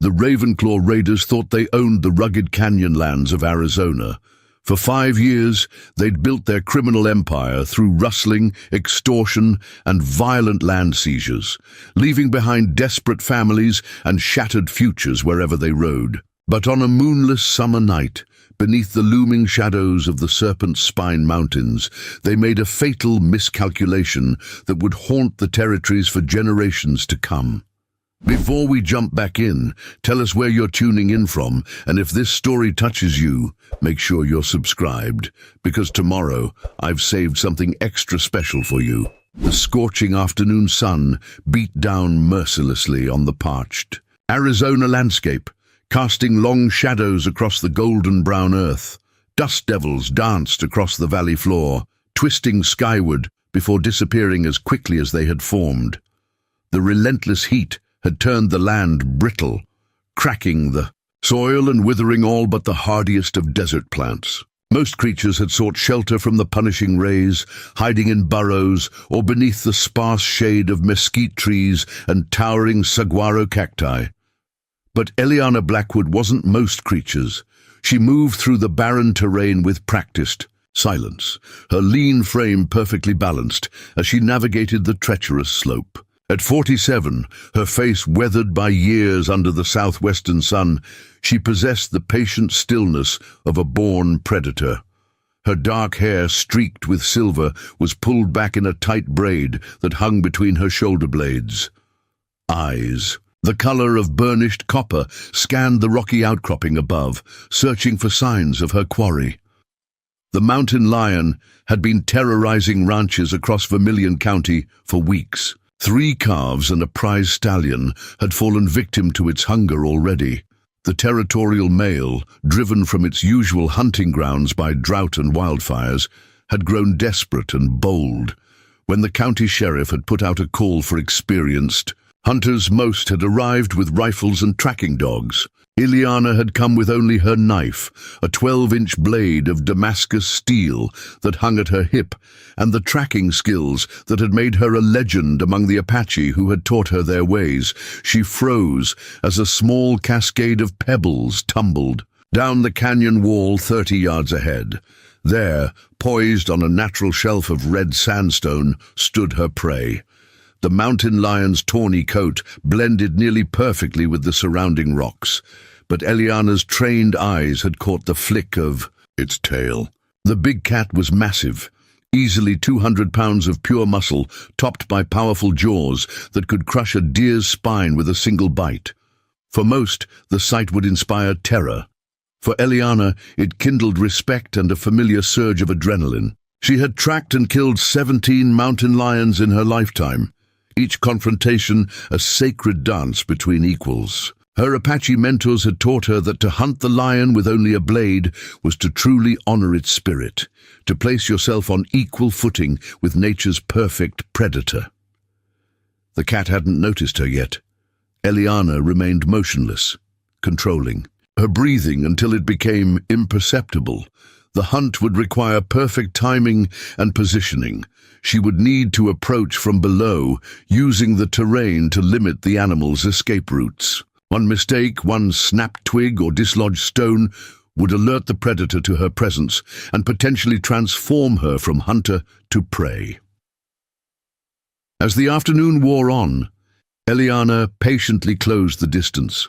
The Ravenclaw raiders thought they owned the rugged canyon lands of Arizona. For 5 years, they'd built their criminal empire through rustling, extortion, and violent land seizures, leaving behind desperate families and shattered futures wherever they rode. But on a moonless summer night, beneath the looming shadows of the Serpent's Spine Mountains, they made a fatal miscalculation that would haunt the territories for generations to come. Before we jump back in, tell us where you're tuning in from, and if this story touches you, make sure you're subscribed, because tomorrow I've saved something extra special for you. The scorching afternoon sun beat down mercilessly on the parched Arizona landscape, casting long shadows across the golden brown earth. Dust devils danced across the valley floor, twisting skyward before disappearing as quickly as they had formed. The relentless heat had turned the land brittle, cracking the soil and withering all but the hardiest of desert plants. Most creatures had sought shelter from the punishing rays, hiding in burrows or beneath the sparse shade of mesquite trees and towering saguaro cacti. But Eliana Blackwood wasn't most creatures. She moved through the barren terrain with practiced silence, her lean frame perfectly balanced as she navigated the treacherous slope. At 47, her face weathered by years under the southwestern sun, she possessed the patient stillness of a born predator. Her dark hair, streaked with silver, was pulled back in a tight braid that hung between her shoulder blades. Eyes, the color of burnished copper, scanned the rocky outcropping above, searching for signs of her quarry. The mountain lion had been terrorizing ranches across Vermilion County for weeks. 3 calves and a prize stallion had fallen victim to its hunger already. The territorial male, driven from its usual hunting grounds by drought and wildfires, had grown desperate and bold. When the county sheriff had put out a call for experienced hunters, most had arrived with rifles and tracking dogs. Eliana had come with only her knife, a 12-inch blade of Damascus steel that hung at her hip, and the tracking skills that had made her a legend among the Apache who had taught her their ways. She froze as a small cascade of pebbles tumbled down the canyon wall 30 yards ahead. There, poised on a natural shelf of red sandstone, stood her prey. The mountain lion's tawny coat blended nearly perfectly with the surrounding rocks, but Eliana's trained eyes had caught the flick of its tail. The big cat was massive, easily 200 pounds of pure muscle, topped by powerful jaws that could crush a deer's spine with a single bite. For most, the sight would inspire terror. For Eliana, it kindled respect and a familiar surge of adrenaline. She had tracked and killed 17 mountain lions in her lifetime, each confrontation a sacred dance between equals. Her Apache mentors had taught her that to hunt the lion with only a blade was to truly honor its spirit, to place yourself on equal footing with nature's perfect predator. The cat hadn't noticed her yet. Eliana remained motionless, controlling her breathing until it became imperceptible. The hunt would require perfect timing and positioning. She would need to approach from below, using the terrain to limit the animal's escape routes. One mistake, one snapped twig or dislodged stone, would alert the predator to her presence and potentially transform her from hunter to prey. As the afternoon wore on, Eliana patiently closed the distance.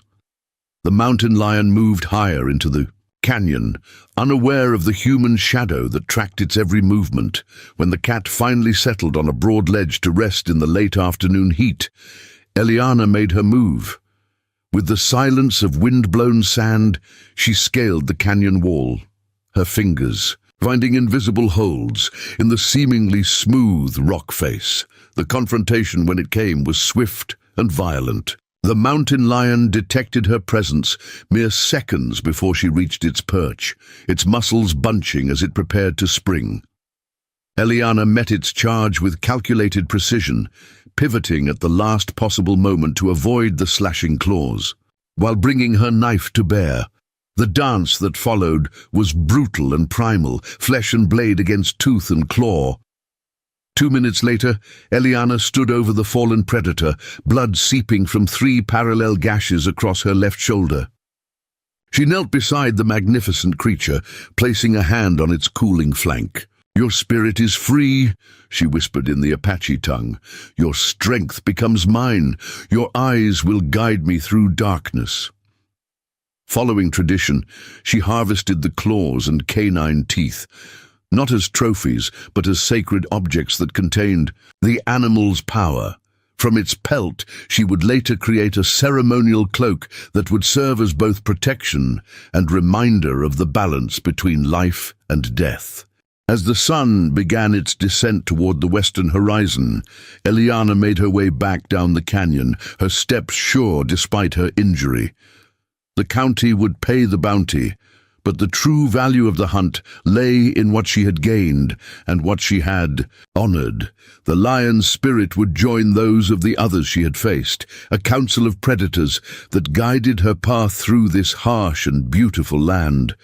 The mountain lion moved higher into the canyon, unaware of the human shadow that tracked its every movement. When the cat finally settled on a broad ledge to rest in the late afternoon heat, Eliana made her move. With the silence of wind-blown sand, she scaled the canyon wall, her fingers finding invisible holes in the seemingly smooth rock face. The confrontation, when it came, was swift and violent. The mountain lion detected her presence mere seconds before she reached its perch, its muscles bunching as it prepared to spring. Eliana met its charge with calculated precision, pivoting at the last possible moment to avoid the slashing claws, while bringing her knife to bear. The dance that followed was brutal and primal, flesh and blade against tooth and claw. 2 minutes later, Eliana stood over the fallen predator, blood seeping from 3 parallel gashes across her left shoulder. She knelt beside the magnificent creature, placing a hand on its cooling flank. "Your spirit is free," she whispered in the Apache tongue. "Your strength becomes mine. Your eyes will guide me through darkness." Following tradition, she harvested the claws and canine teeth, not as trophies, but as sacred objects that contained the animal's power. From its pelt, she would later create a ceremonial cloak that would serve as both protection and reminder of the balance between life and death. As the sun began its descent toward the western horizon, Eliana made her way back down the canyon, her steps sure despite her injury. The county would pay the bounty, but the true value of the hunt lay in what she had gained and what she had honored. The lion's spirit would join those of the others she had faced, a council of predators that guided her path through this harsh and beautiful land.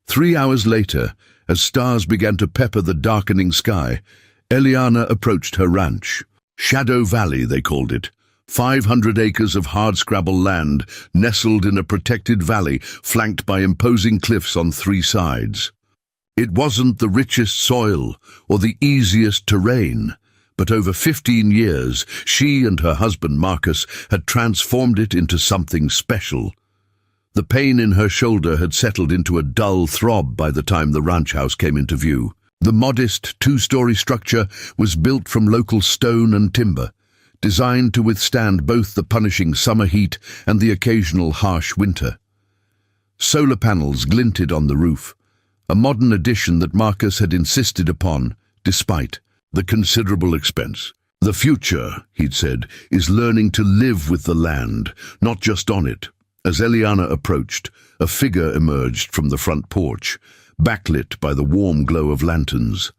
3 hours later, as stars began to pepper the darkening sky, Eliana approached her ranch. Shadow Valley, they called it. 500 acres of hardscrabble land nestled in a protected valley flanked by imposing cliffs on 3 sides. It wasn't the richest soil or the easiest terrain, but over 15 years, she and her husband Marcus had transformed it into something special. The pain in her shoulder had settled into a dull throb by the time the ranch house came into view. The modest 2-story structure was built from local stone and timber, designed to withstand both the punishing summer heat and the occasional harsh winter. Solar panels glinted on the roof, a modern addition that Marcus had insisted upon, despite the considerable expense. "The future," he'd said, "is learning to live with the land, not just on it." As Eliana approached, a figure emerged from the front porch, backlit by the warm glow of lanterns.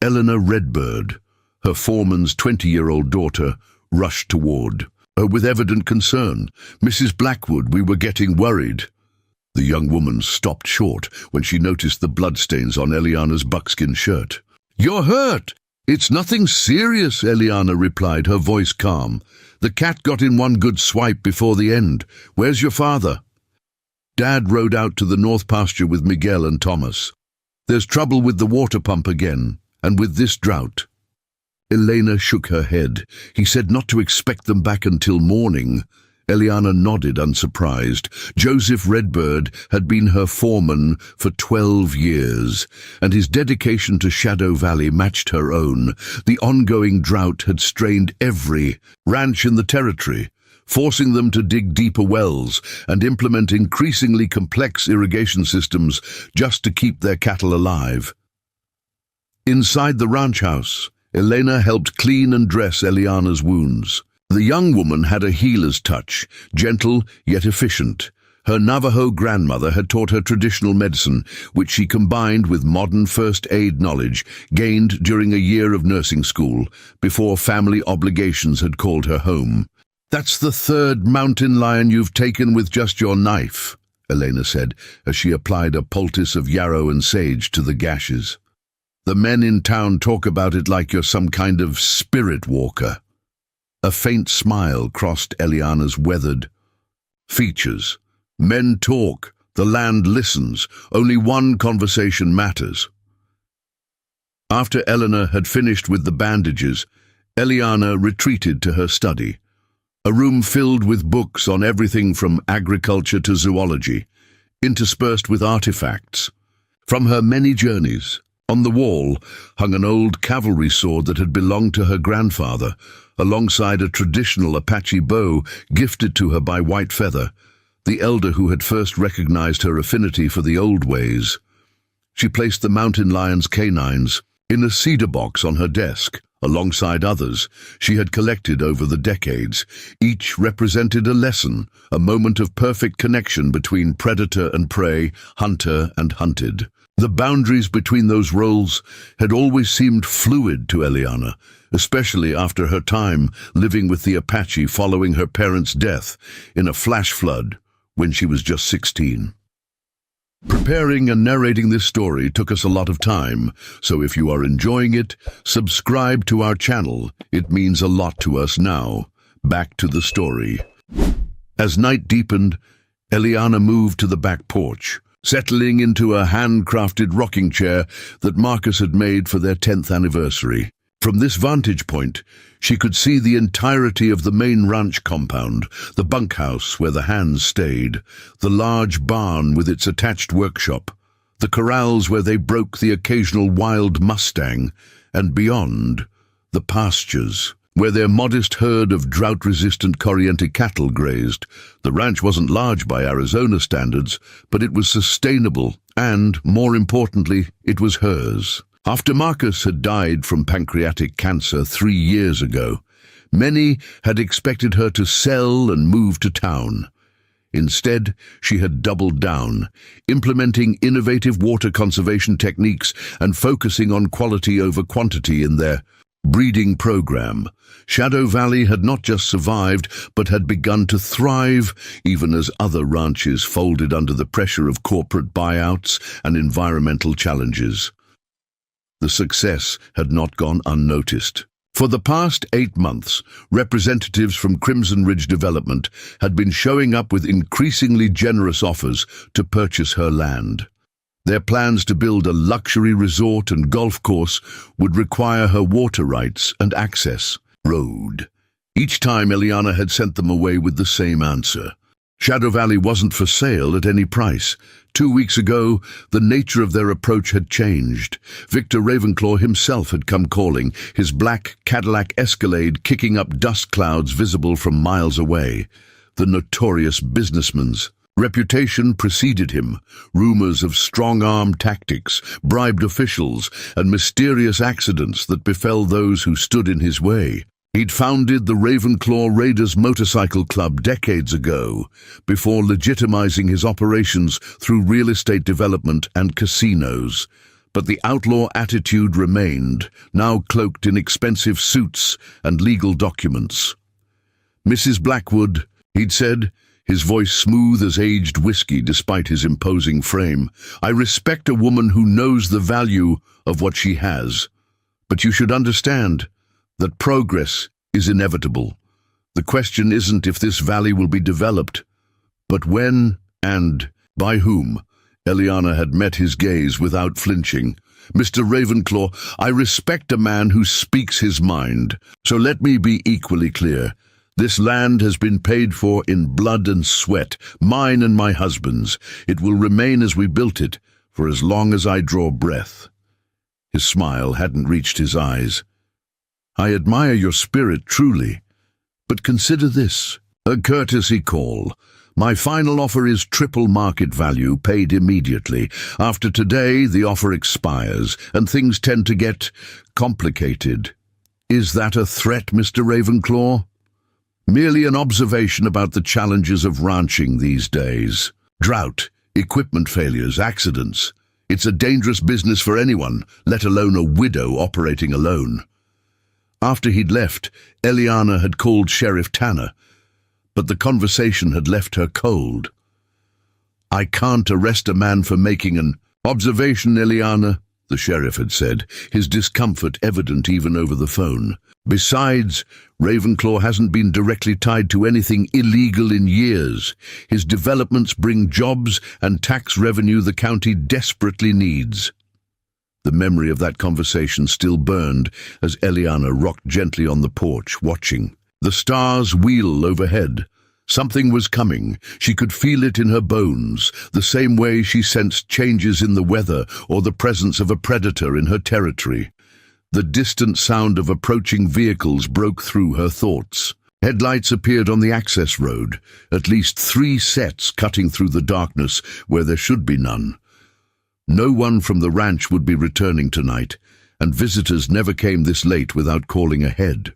Eleanor Redbird, her foreman's 20-year-old daughter, rushed toward her with evident concern. "Mrs. Blackwood, we were getting worried." The young woman stopped short when she noticed the bloodstains on Eliana's buckskin shirt. "You're hurt!" "It's nothing serious," Eliana replied, her voice calm. "The cat got in one good swipe before the end. Where's your father?" Dad rode out to the north pasture with Miguel and Thomas. "There's trouble with the water pump again, and with this drought." Elena shook her head. "He said not to expect them back until morning." Eliana nodded, unsurprised. Joseph Redbird had been her foreman for 12 years, and his dedication to Shadow Valley matched her own. The ongoing drought had strained every ranch in the territory, forcing them to dig deeper wells and implement increasingly complex irrigation systems just to keep their cattle alive. Inside the ranch house, Elena helped clean and dress Eliana's wounds. The young woman had a healer's touch, gentle yet efficient. Her Navajo grandmother had taught her traditional medicine, which she combined with modern first aid knowledge gained during a year of nursing school, before family obligations had called her home. "That's the 3rd mountain lion you've taken with just your knife," Elena said, as she applied a poultice of yarrow and sage to the gashes. "The men in town talk about it like you're some kind of spirit walker." A faint smile crossed Eliana's weathered features. "Men talk, the land listens, only one conversation matters." After Eleanor had finished with the bandages, Eliana retreated to her study, a room filled with books on everything from agriculture to zoology, interspersed with artifacts from her many journeys. On the wall hung an old cavalry sword that had belonged to her grandfather, alongside a traditional Apache bow gifted to her by White Feather, the elder who had first recognized her affinity for the old ways. She placed the mountain lion's canines in a cedar box on her desk, alongside others she had collected over the decades. Each represented a lesson, a moment of perfect connection between predator and prey, hunter and hunted. The boundaries between those roles had always seemed fluid to Eliana, especially after her time living with the Apache following her parents' death in a flash flood when she was just 16. Preparing and narrating this story took us a lot of time, so if you are enjoying it, subscribe to our channel. It means a lot to us now. Back to the story. As night deepened, Eliana moved to the back porch, settling into a handcrafted rocking chair that Marcus had made for their 10th anniversary. From this vantage point, she could see the entirety of the main ranch compound, the bunkhouse where the hands stayed, the large barn with its attached workshop, the corrals where they broke the occasional wild mustang, and beyond, the pastures, where their modest herd of drought-resistant Corriente cattle grazed. The ranch wasn't large by Arizona standards, but it was sustainable, and, more importantly, it was hers. After Marcus had died from pancreatic cancer 3 years ago, many had expected her to sell and move to town. Instead, she had doubled down, implementing innovative water conservation techniques and focusing on quality over quantity in their breeding program. Shadow Valley had not just survived, but had begun to thrive, even as other ranches folded under the pressure of corporate buyouts and environmental challenges. The success had not gone unnoticed. For the past 8 months, representatives from Crimson Ridge Development had been showing up with increasingly generous offers to purchase her land. Their plans to build a luxury resort and golf course would require her water rights and access road. Each time Eliana had sent them away with the same answer. Shadow Valley wasn't for sale at any price. 2 weeks ago, the nature of their approach had changed. Victor Ravenclaw himself had come calling, his black Cadillac Escalade kicking up dust clouds visible from miles away. The notorious businessman's reputation preceded him. Rumors of strong-arm tactics, bribed officials, and mysterious accidents that befell those who stood in his way. He'd founded the Ravenclaw Raiders Motorcycle Club decades ago, before legitimizing his operations through real estate development and casinos. But the outlaw attitude remained, now cloaked in expensive suits and legal documents. "Mrs. Blackwood," he'd said, his voice smooth as aged whiskey despite his imposing frame, "I respect a woman who knows the value of what she has. But you should understand that progress is inevitable. The question isn't if this valley will be developed, but when and by whom." Eliana had met his gaze without flinching. "Mr. Ravenclaw, I respect a man who speaks his mind. So let me be equally clear. This land has been paid for in blood and sweat, mine and my husband's. It will remain as we built it, for as long as I draw breath." His smile hadn't reached his eyes. "I admire your spirit truly, but consider this, a courtesy call. My final offer is triple market value, paid immediately. After today, the offer expires, and things tend to get complicated. Is that a threat, Mr. Ravenclaw?" "Merely an observation about the challenges of ranching these days. Drought, equipment failures, accidents. It's a dangerous business for anyone, let alone a widow operating alone." After he'd left, Eliana had called Sheriff Tanner, but the conversation had left her cold. "I can't arrest a man for making an observation, Eliana," the sheriff had said, his discomfort evident even over the phone. "Besides, Ravenclaw hasn't been directly tied to anything illegal in years. His developments bring jobs and tax revenue the county desperately needs." The memory of that conversation still burned as Eliana rocked gently on the porch, watching. The stars wheel overhead. Something was coming. She could feel it in her bones, the same way she sensed changes in the weather or the presence of a predator in her territory. The distant sound of approaching vehicles broke through her thoughts. Headlights appeared on the access road, at least 3 sets cutting through the darkness where there should be none. No one from the ranch would be returning tonight, and visitors never came this late without calling ahead.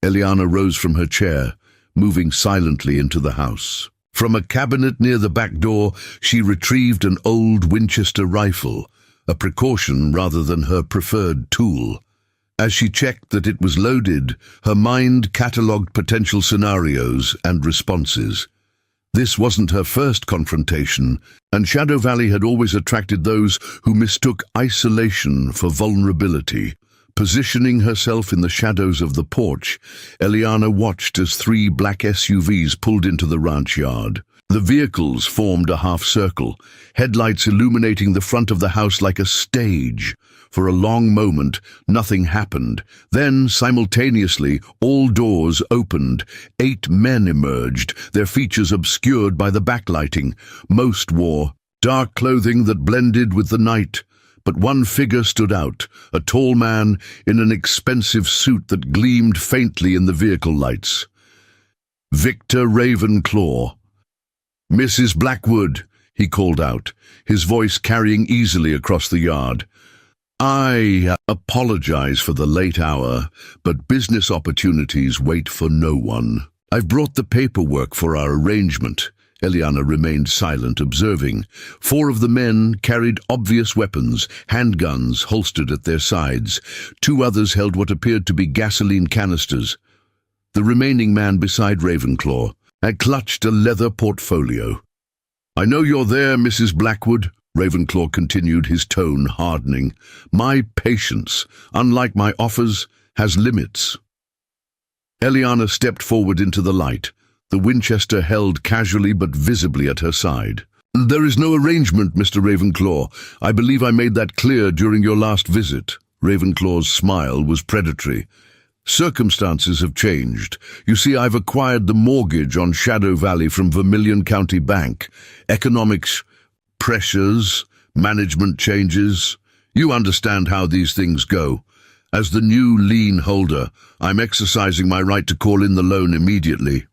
Eliana rose from her chair, moving silently into the house. From a cabinet near the back door, she retrieved an old Winchester rifle, a precaution rather than her preferred tool. As she checked that it was loaded, her mind catalogued potential scenarios and responses. This wasn't her first confrontation, and Shadow Valley had always attracted those who mistook isolation for vulnerability. Positioning herself in the shadows of the porch, Eliana watched as 3 black SUVs pulled into the ranch yard. The vehicles formed a half-circle, headlights illuminating the front of the house like a stage. For a long moment, nothing happened. Then, simultaneously, all doors opened. 8 men emerged, their features obscured by the backlighting. Most wore dark clothing that blended with the night. But one figure stood out, a tall man in an expensive suit that gleamed faintly in the vehicle lights. Victor Ravenclaw. "Mrs. Blackwood," he called out, his voice carrying easily across the yard. "I apologize for the late hour, but business opportunities wait for no one. I've brought the paperwork for our arrangement." Eliana remained silent, observing. 4 of the men carried obvious weapons, handguns holstered at their sides. 2 others held what appeared to be gasoline canisters. The remaining man beside Ravenclaw had clutched a leather portfolio. "I know you're there, Mrs. Blackwood," Ravenclaw continued, his tone hardening. "My patience, unlike my offers, has limits." Eliana stepped forward into the light, the Winchester held casually but visibly at her side. "There is no arrangement, Mr. Ravenclaw. I believe I made that clear during your last visit." Ravenclaw's smile was predatory. "Circumstances have changed. You see, I've acquired the mortgage on Shadow Valley from Vermilion County Bank. Economics pressures, management changes. You understand how these things go. As the new lien holder, I'm exercising my right to call in the loan immediately."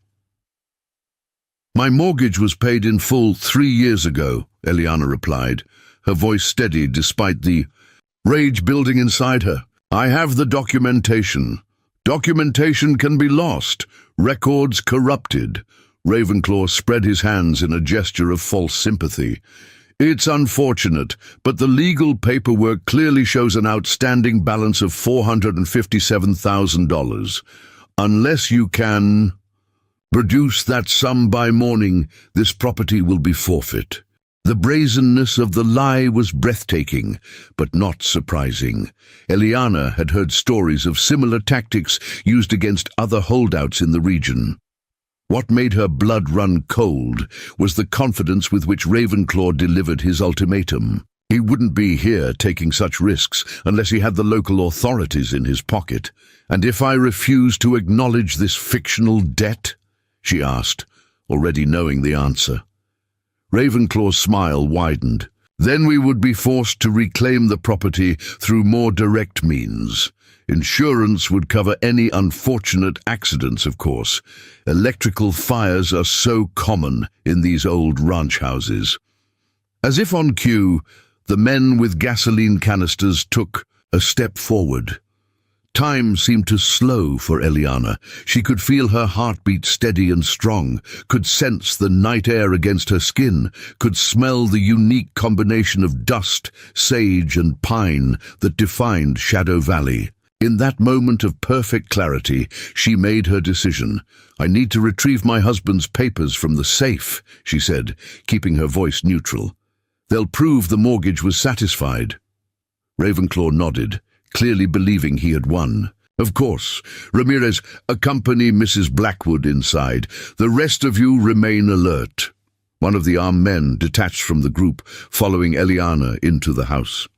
"My mortgage was paid in full 3 years ago," Eliana replied, her voice steady despite the rage building inside her. "I have the documentation. Documentation can be lost, records corrupted." Ravenclaw spread his hands in a gesture of false sympathy. "It's unfortunate, but the legal paperwork clearly shows an outstanding balance of $457,000. Unless you can produce that sum by morning, this property will be forfeit." The brazenness of the lie was breathtaking, but not surprising. Eliana had heard stories of similar tactics used against other holdouts in the region. What made her blood run cold was the confidence with which Ravenclaw delivered his ultimatum. He wouldn't be here taking such risks unless he had the local authorities in his pocket. "And if I refuse to acknowledge this fictional debt?" she asked, already knowing the answer. Ravenclaw's smile widened. "Then we would be forced to reclaim the property through more direct means. Insurance would cover any unfortunate accidents, of course. Electrical fires are so common in these old ranch houses." As if on cue, the men with gasoline canisters took a step forward. Time seemed to slow for Eliana. She could feel her heartbeat steady and strong, could sense the night air against her skin, could smell the unique combination of dust, sage, and pine that defined Shadow Valley. In that moment of perfect clarity, she made her decision. "I need to retrieve my husband's papers from the safe," she said, keeping her voice neutral. "They'll prove the mortgage was satisfied." Ravenclaw nodded, clearly believing he had won. "Of course. Ramirez, accompany Mrs. Blackwood inside. The rest of you remain alert." One of the armed men detached from the group, following Eliana into the house.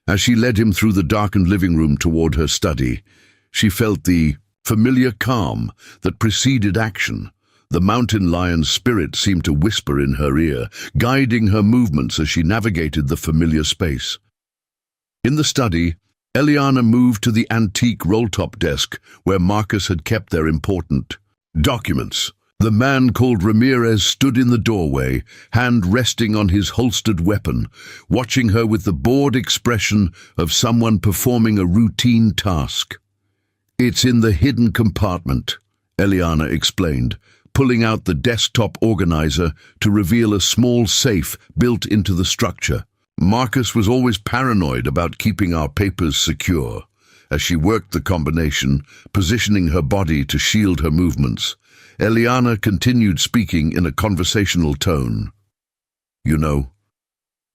As she led him through the darkened living room toward her study, she felt the familiar calm that preceded action. The mountain lion's spirit seemed to whisper in her ear, guiding her movements as she navigated the familiar space. In the study, Eliana moved to the antique roll-top desk where Marcus had kept their important documents. The man called Ramirez stood in the doorway, hand resting on his holstered weapon, watching her with the bored expression of someone performing a routine task. "It's in the hidden compartment," Eliana explained, pulling out the desktop organizer to reveal a small safe built into the structure. Marcus was always paranoid about keeping our papers secure. As she worked the combination, positioning her body to shield her movements, Eliana continued speaking in a conversational tone. "You know,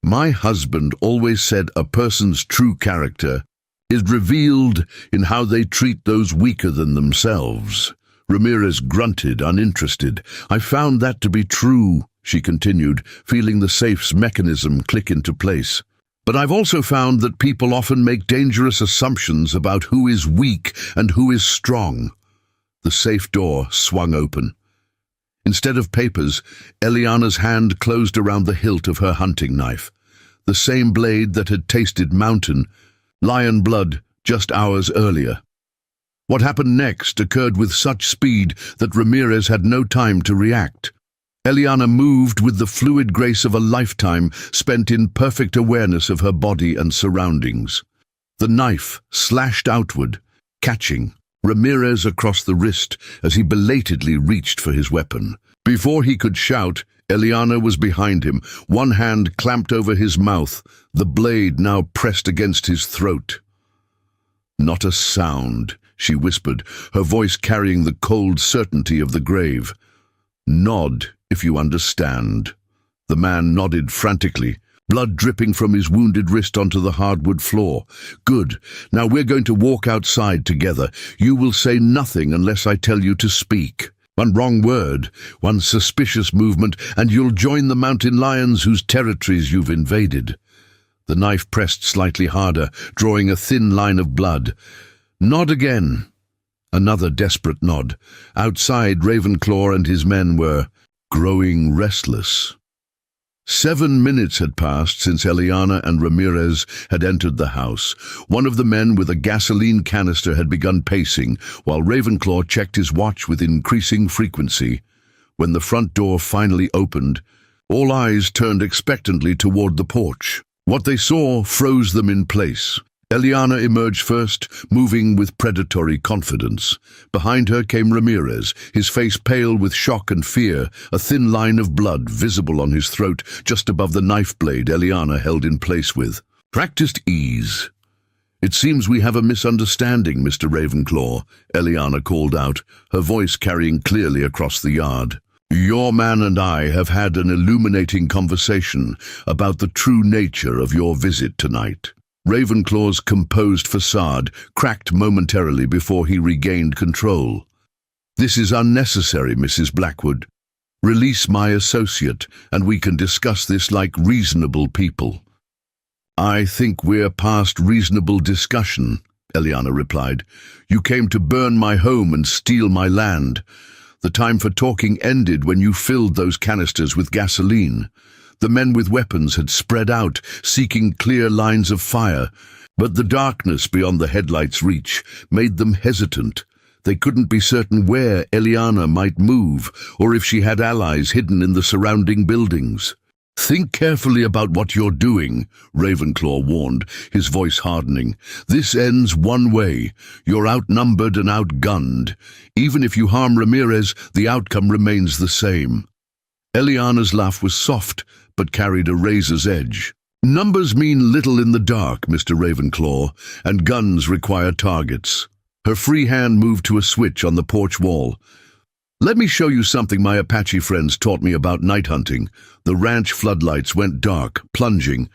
my husband always said a person's true character is revealed in how they treat those weaker than themselves." Ramirez grunted, uninterested. "I found that to be true," she continued, feeling the safe's mechanism click into place. "But I've also found that people often make dangerous assumptions about who is weak and who is strong." The safe door swung open. Instead of papers, Eliana's hand closed around the hilt of her hunting knife, the same blade that had tasted mountain, lion blood just hours earlier. What happened next occurred with such speed that Ramirez had no time to react. Eliana moved with the fluid grace of a lifetime spent in perfect awareness of her body and surroundings. The knife slashed outward, catching Ramirez across the wrist as he belatedly reached for his weapon. Before he could shout, Eliana was behind him, one hand clamped over his mouth, the blade now pressed against his throat. "Not a sound," she whispered, her voice carrying the cold certainty of the grave. "Nod, if you understand." The man nodded frantically, blood dripping from his wounded wrist onto the hardwood floor. "Good. Now we're going to walk outside together. You will say nothing unless I tell you to speak. One wrong word, one suspicious movement, and you'll join the mountain lions whose territories you've invaded." The knife pressed slightly harder, drawing a thin line of blood. "Nod again." Another desperate nod. Outside, Ravenclaw and his men were growing restless. 7 minutes had passed since Eliana and Ramirez had entered the house. One of the men with a gasoline canister had begun pacing, while Ravenclaw checked his watch with increasing frequency. When the front door finally opened, all eyes turned expectantly toward the porch. What they saw froze them in place. Eliana emerged first, moving with predatory confidence. Behind her came Ramirez, his face pale with shock and fear, a thin line of blood visible on his throat just above the knife blade Eliana held in place with. "Practiced ease." "It seems we have a misunderstanding, Mr. Ravenclaw," Eliana called out, her voice carrying clearly across the yard. "Your man and I have had an illuminating conversation about the true nature of your visit tonight." Ravenclaw's composed facade cracked momentarily before he regained control. "This is unnecessary, Mrs. Blackwood. Release my associate, and we can discuss this like reasonable people." "I think we're past reasonable discussion," Eliana replied. "You came to burn my home and steal my land. The time for talking ended when you filled those canisters with gasoline. The men with weapons had spread out, seeking clear lines of fire, but the darkness beyond the headlights' reach made them hesitant. They couldn't be certain where Eliana might move, or if she had allies hidden in the surrounding buildings. "Think carefully about what you're doing," Ravenclaw warned, his voice hardening. "This ends one way. You're outnumbered and outgunned. Even if you harm Ramirez, the outcome remains the same." Eliana's laugh was soft, but carried a razor's edge. "Numbers mean little in the dark, Mr. Ravenclaw, and guns require targets." Her free hand moved to a switch on the porch wall. "Let me show you something my Apache friends taught me about night hunting." The ranch floodlights went dark, plunging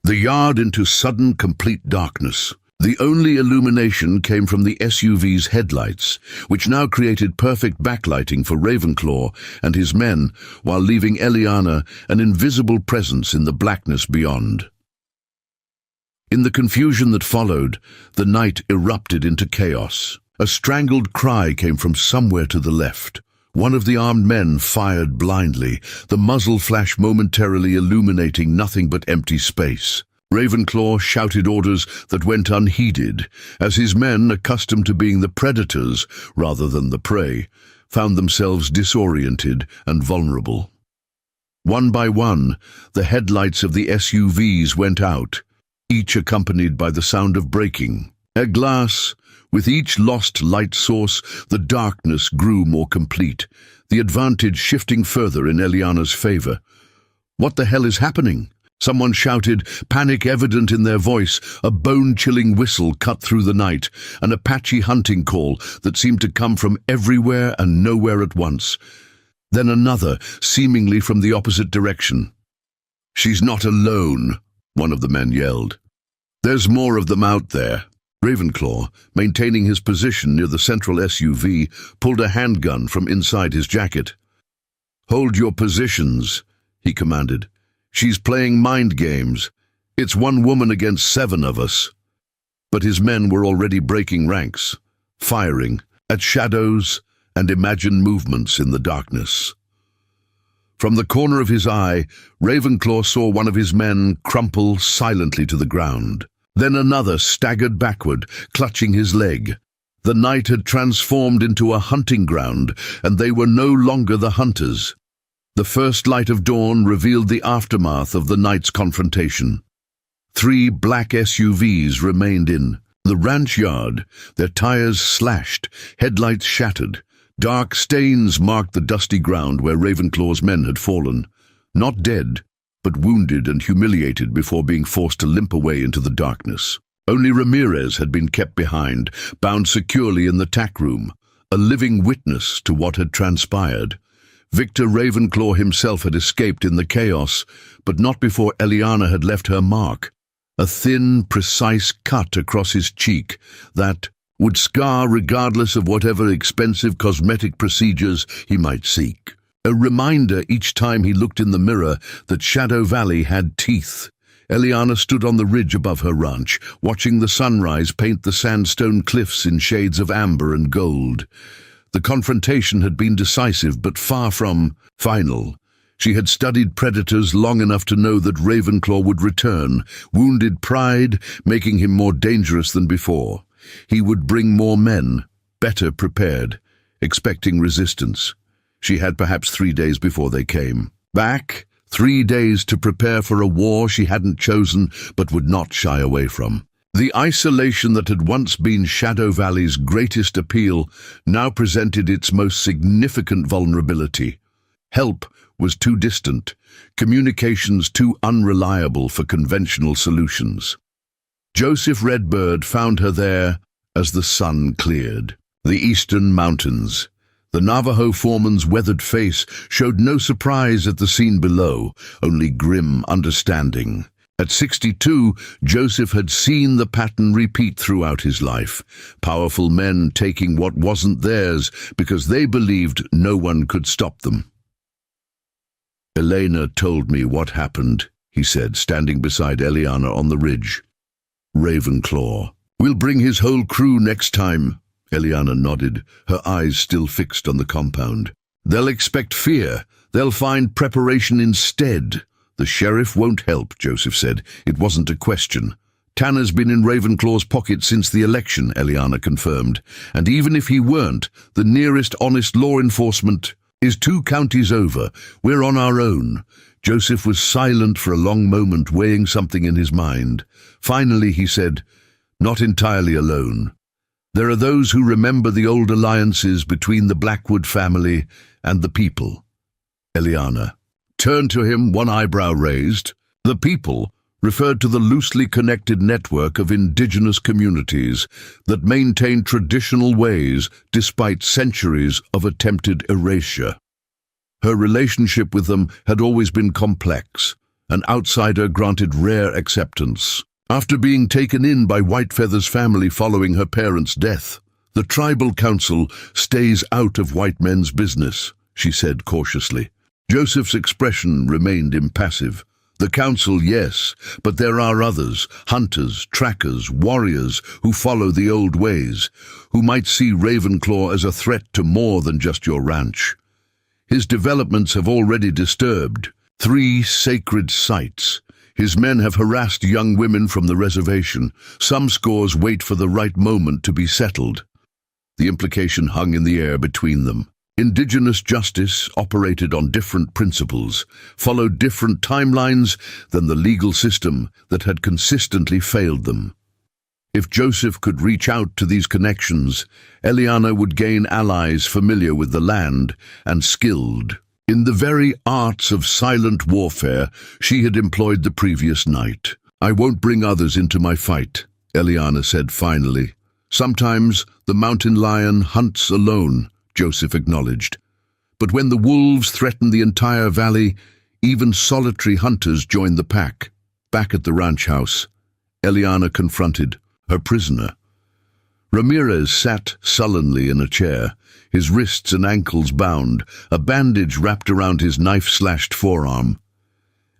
the yard into sudden, complete darkness. The only illumination came from the SUV's headlights, which now created perfect backlighting for Ravenclaw and his men, while leaving Eliana an invisible presence in the blackness beyond. In the confusion that followed, the night erupted into chaos. A strangled cry came from somewhere to the left. One of the armed men fired blindly, the muzzle flash momentarily illuminating nothing but empty space. Ravenclaw shouted orders that went unheeded, as his men, accustomed to being the predators rather than the prey, found themselves disoriented and vulnerable. One by one, the headlights of the SUVs went out, each accompanied by the sound of braking. At glass, with each lost light source, the darkness grew more complete, the advantage shifting further in Eliana's favor. "What the hell is happening?" Someone shouted, panic evident in their voice. A bone-chilling whistle cut through the night, an Apache hunting call that seemed to come from everywhere and nowhere at once. Then another, seemingly from the opposite direction. "She's not alone," one of the men yelled. "There's more of them out there." Ravenclaw, maintaining his position near the central SUV, pulled a handgun from inside his jacket. "Hold your positions," he commanded. "She's playing mind games. It's one woman against 7 of us." But his men were already breaking ranks, firing at shadows and imagined movements in the darkness. From the corner of his eye, Ravenclaw saw one of his men crumple silently to the ground. Then another staggered backward, clutching his leg. The night had transformed into a hunting ground, and they were no longer the hunters. The first light of dawn revealed the aftermath of the night's confrontation. 3 black SUVs remained in the ranch yard, their tires slashed, headlights shattered. Dark stains marked the dusty ground where Ravenclaw's men had fallen, not dead, but wounded and humiliated before being forced to limp away into the darkness. Only Ramirez had been kept behind, bound securely in the tack room, a living witness to what had transpired. Victor Ravenclaw himself had escaped in the chaos, but not before Eliana had left her mark, a thin, precise cut across his cheek that would scar regardless of whatever expensive cosmetic procedures he might seek. A reminder each time he looked in the mirror that Shadow Valley had teeth. Eliana stood on the ridge above her ranch, watching the sunrise paint the sandstone cliffs in shades of amber and gold. The confrontation had been decisive, but far from final. She had studied predators long enough to know that Ravenclaw would return, wounded pride making him more dangerous than before. He would bring more men, better prepared, expecting resistance. She had perhaps 3 days before they came. Back, 3 days to prepare for a war she hadn't chosen but would not shy away from. The isolation that had once been Shadow Valley's greatest appeal now presented its most significant vulnerability. Help was too distant, communications too unreliable for conventional solutions. Joseph Redbird found her there as the sun cleared. The eastern mountains. The Navajo foreman's weathered face showed no surprise at the scene below, only grim understanding. At 62, Joseph had seen the pattern repeat throughout his life, powerful men taking what wasn't theirs because they believed no one could stop them. "Elena told me what happened," he said, standing beside Eliana on the ridge. "Ravenclaw. We'll bring his whole crew next time." Eliana nodded, her eyes still fixed on the compound. "They'll expect fear. They'll find preparation instead." "The sheriff won't help," Joseph said. "It wasn't a question." "Tanner's been in Ravenclaw's pocket since the election," Eliana confirmed. "And even if he weren't, the nearest honest law enforcement is 2 counties over. We're on our own." Joseph was silent for a long moment, weighing something in his mind. Finally he said, "Not entirely alone. There are those who remember the old alliances between the Blackwood family and the people." Eliana turned to him, one eyebrow raised. The people referred to the loosely connected network of indigenous communities that maintained traditional ways despite centuries of attempted erasure. Her relationship with them had always been complex, an outsider granted rare acceptance. After being taken in by Whitefeather's family following her parents' death, "The tribal council stays out of white men's business," she said cautiously. Joseph's expression remained impassive. "The council, yes, but there are others, hunters, trackers, warriors who follow the old ways, who might see Ravenclaw as a threat to more than just your ranch. His developments have already disturbed 3 sacred sites. His men have harassed young women from the reservation. Some scores wait for the right moment to be settled." The implication hung in the air between them. Indigenous justice operated on different principles, followed different timelines than the legal system that had consistently failed them. If Joseph could reach out to these connections, Eliana would gain allies familiar with the land and skilled In the very arts of silent warfare she had employed the previous night. "I won't bring others into my fight," Eliana said finally. "Sometimes the mountain lion hunts alone," Joseph acknowledged. "But when the wolves threaten the entire valley, even solitary hunters join the pack." Back at the ranch house, Eliana confronted her prisoner. Ramirez sat sullenly in a chair, his wrists and ankles bound, a bandage wrapped around his knife-slashed forearm.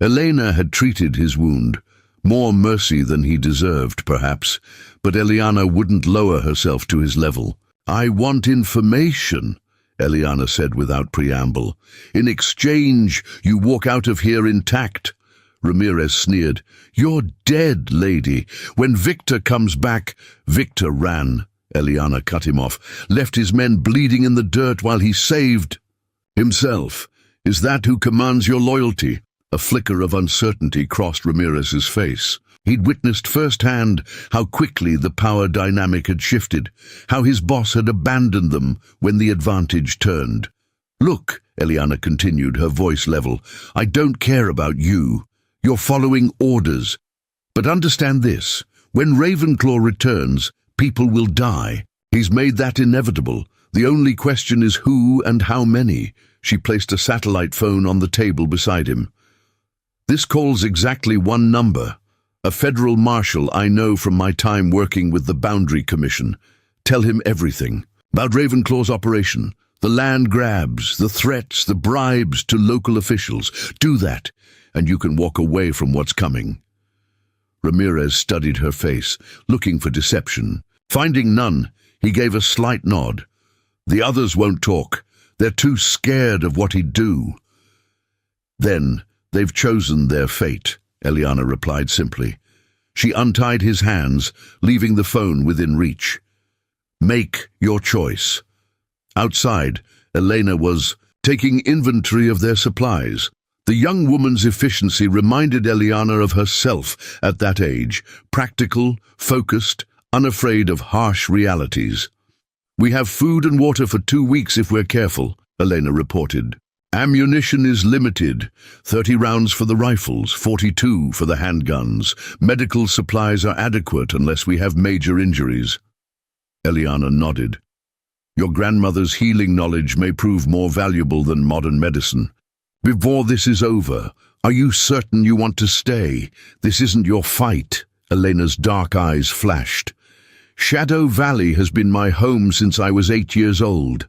Elena had treated his wound, more mercy than he deserved, perhaps, but Eliana wouldn't lower herself to his level. "I want information," Eliana said without preamble. "In exchange, you walk out of here intact." Ramirez sneered. "You're dead, lady. When Victor comes back—" "Victor ran," Eliana cut him off, "left his men bleeding in the dirt while he saved himself. Is that who commands your loyalty?" A flicker of uncertainty crossed Ramirez's face. He'd witnessed firsthand how quickly the power dynamic had shifted, how his boss had abandoned them when the advantage turned. "Look," Eliana continued, her voice level, "I don't care about you. You're following orders. But understand this, when Ravenclaw returns, people will die. He's made that inevitable. The only question is who and how many." She placed a satellite phone on the table beside him. "This calls exactly one number. A federal marshal I know from my time working with the Boundary Commission. Tell him everything. About Ravenclaw's operation, the land grabs, the threats, the bribes to local officials. Do that, and you can walk away from what's coming." Ramirez studied her face, looking for deception. Finding none, he gave a slight nod. "The others won't talk. They're too scared of what he'd do." "Then they've chosen their fate," Eliana replied simply. She untied his hands, leaving the phone within reach. "Make your choice." Outside, Elena was taking inventory of their supplies. The young woman's efficiency reminded Eliana of herself at that age, practical, focused, unafraid of harsh realities. "We have food and water for 2 weeks if we're careful," Elena reported. "Ammunition is limited, 30 rounds for the rifles, 42 for the handguns. Medical supplies are adequate unless we have major injuries." Eliana nodded. "Your grandmother's healing knowledge may prove more valuable than modern medicine. Before this is over, are you certain you want to stay? This isn't your fight." Elena's dark eyes flashed. "Shadow Valley has been my home since I was 8 years old.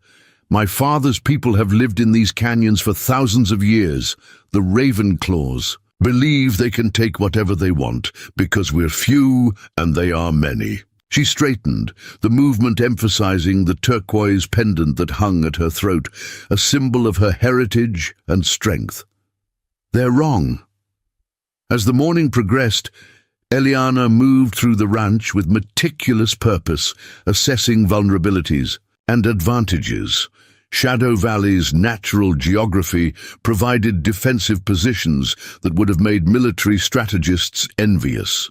My father's people have lived in these canyons for thousands of years. The Ravenclaws believe they can take whatever they want, because we're few and they are many." She straightened, the movement emphasizing the turquoise pendant that hung at her throat, a symbol of her heritage and strength. "They're wrong." As the morning progressed, Eliana moved through the ranch with meticulous purpose, assessing vulnerabilities and advantages. Shadow Valley's natural geography provided defensive positions that would have made military strategists envious.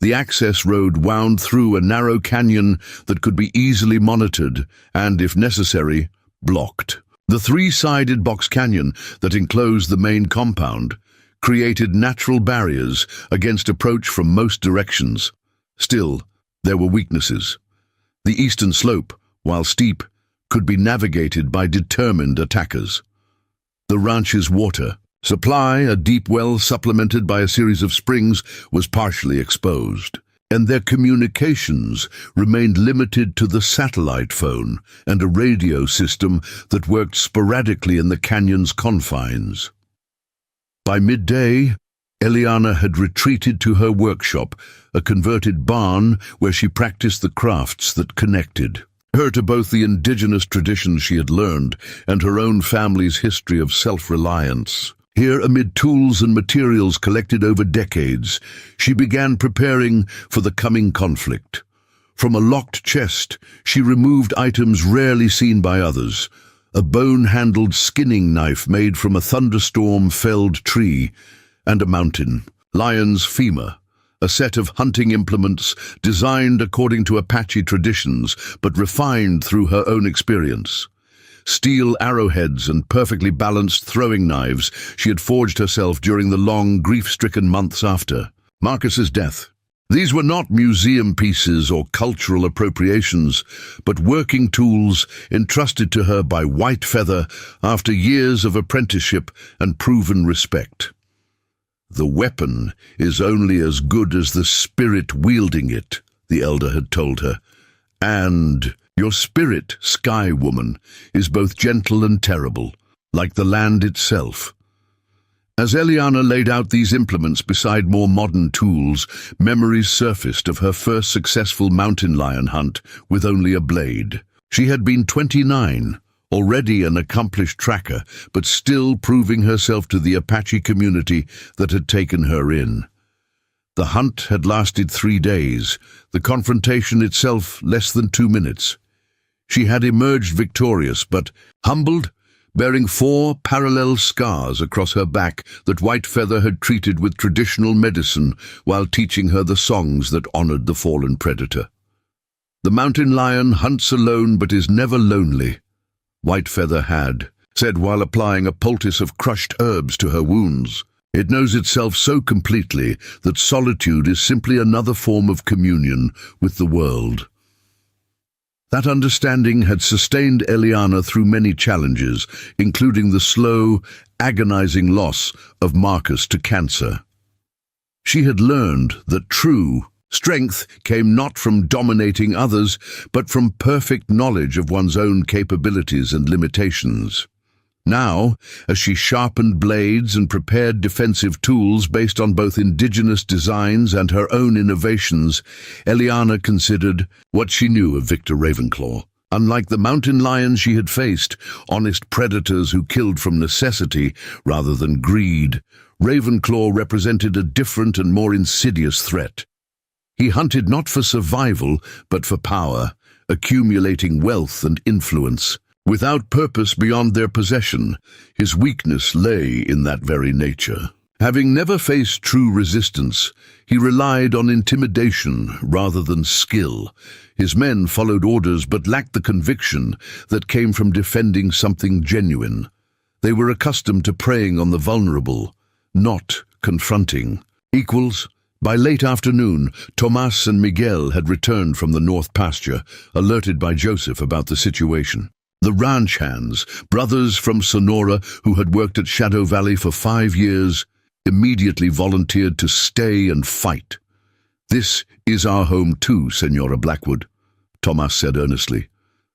The access road wound through a narrow canyon that could be easily monitored and, if necessary, blocked. The three-sided box canyon that enclosed the main compound created natural barriers against approach from most directions. Still, there were weaknesses. The eastern slope, while steep, could be navigated by determined attackers. The ranch's water supply, a deep well supplemented by a series of springs, was partially exposed, and their communications remained limited to the satellite phone and a radio system that worked sporadically in the canyon's confines. By midday, Eliana had retreated to her workshop, a converted barn where she practiced the crafts that connected her to both the indigenous traditions she had learned and her own family's history of self-reliance. Here, amid tools and materials collected over decades, she began preparing for the coming conflict. From a locked chest, she removed items rarely seen by others: a bone-handled skinning knife made from a thunderstorm-felled tree, and a mountain lion's femur, a set of hunting implements designed according to Apache traditions but refined through her own experience. steel arrowheads and perfectly balanced throwing knives she had forged herself during the long, grief-stricken months after Marcus's death. These were not museum pieces or cultural appropriations, but working tools entrusted to her by Whitefeather after years of apprenticeship and proven respect. "The weapon is only as good as the spirit wielding it," the elder had told her, "and your spirit, Sky Woman, is both gentle and terrible, like the land itself." As Eliana laid out these implements beside more modern tools, memories surfaced of her first successful mountain lion hunt with only a blade. She had been 29, already an accomplished tracker, but still proving herself to the Apache community that had taken her in. The hunt had lasted 3 days, the confrontation itself less than 2 minutes. She had emerged victorious, but humbled, bearing 4 parallel scars across her back that Whitefeather had treated with traditional medicine while teaching her the songs that honored the fallen predator. "The mountain lion hunts alone but is never lonely," Whitefeather had said while applying a poultice of crushed herbs to her wounds. "It knows itself so completely that solitude is simply another form of communion with the world." That understanding had sustained Eliana through many challenges, including the slow, agonizing loss of Marcus to cancer. She had learned that true strength came not from dominating others, but from perfect knowledge of one's own capabilities and limitations. Now, as she sharpened blades and prepared defensive tools based on both indigenous designs and her own innovations, Eliana considered what she knew of Victor Ravenclaw. Unlike the mountain lions she had faced, honest predators who killed from necessity rather than greed, Ravenclaw represented a different and more insidious threat. He hunted not for survival, but for power, accumulating wealth and influence. Without purpose beyond their possession, his weakness lay in that very nature. Having never faced true resistance, he relied on intimidation rather than skill. His men followed orders but lacked the conviction that came from defending something genuine. They were accustomed to preying on the vulnerable, not confronting. Equals. By late afternoon, Tomas and Miguel had returned from the north pasture, alerted by Joseph about the situation. The ranch hands, brothers from Sonora who had worked at Shadow Valley for 5 years, immediately volunteered to stay and fight. "This is our home too, Senora Blackwood," Tomas said earnestly.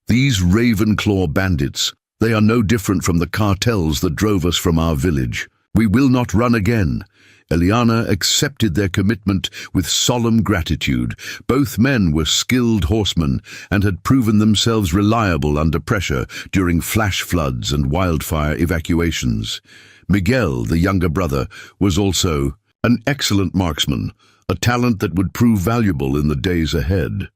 "These Ravenclaw bandits, they are no different from the cartels that drove us from our village. We will not run again." Eliana accepted their commitment with solemn gratitude. Both men were skilled horsemen and had proven themselves reliable under pressure during flash floods and wildfire evacuations. Miguel, the younger brother, was also an excellent marksman, a talent that would prove valuable in the days ahead.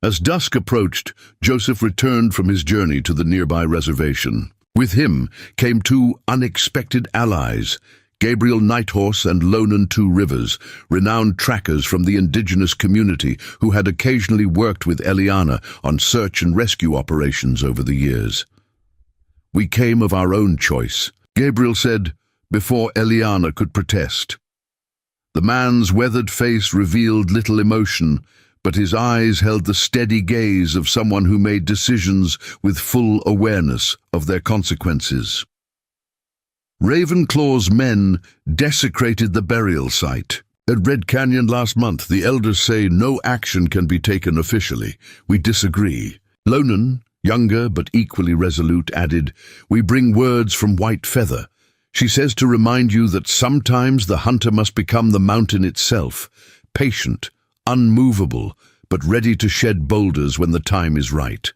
As dusk approached, Joseph returned from his journey to the nearby reservation. With him came 2 unexpected allies, Gabriel Nighthorse and Lonan Two Rivers, renowned trackers from the indigenous community who had occasionally worked with Eliana on search and rescue operations over the years. "We came of our own choice," Gabriel said, before Eliana could protest. The man's weathered face revealed little emotion, but his eyes held the steady gaze of someone who made decisions with full awareness of their consequences. Ravenclaw's men desecrated the burial site. At Red Canyon last month, the elders say no action can be taken officially. We disagree. Lonan, younger but equally resolute, added, "We bring words from Whitefeather. She says to remind you that sometimes the hunter must become the mountain itself, patient, unmovable, but ready to shed boulders when the time is right."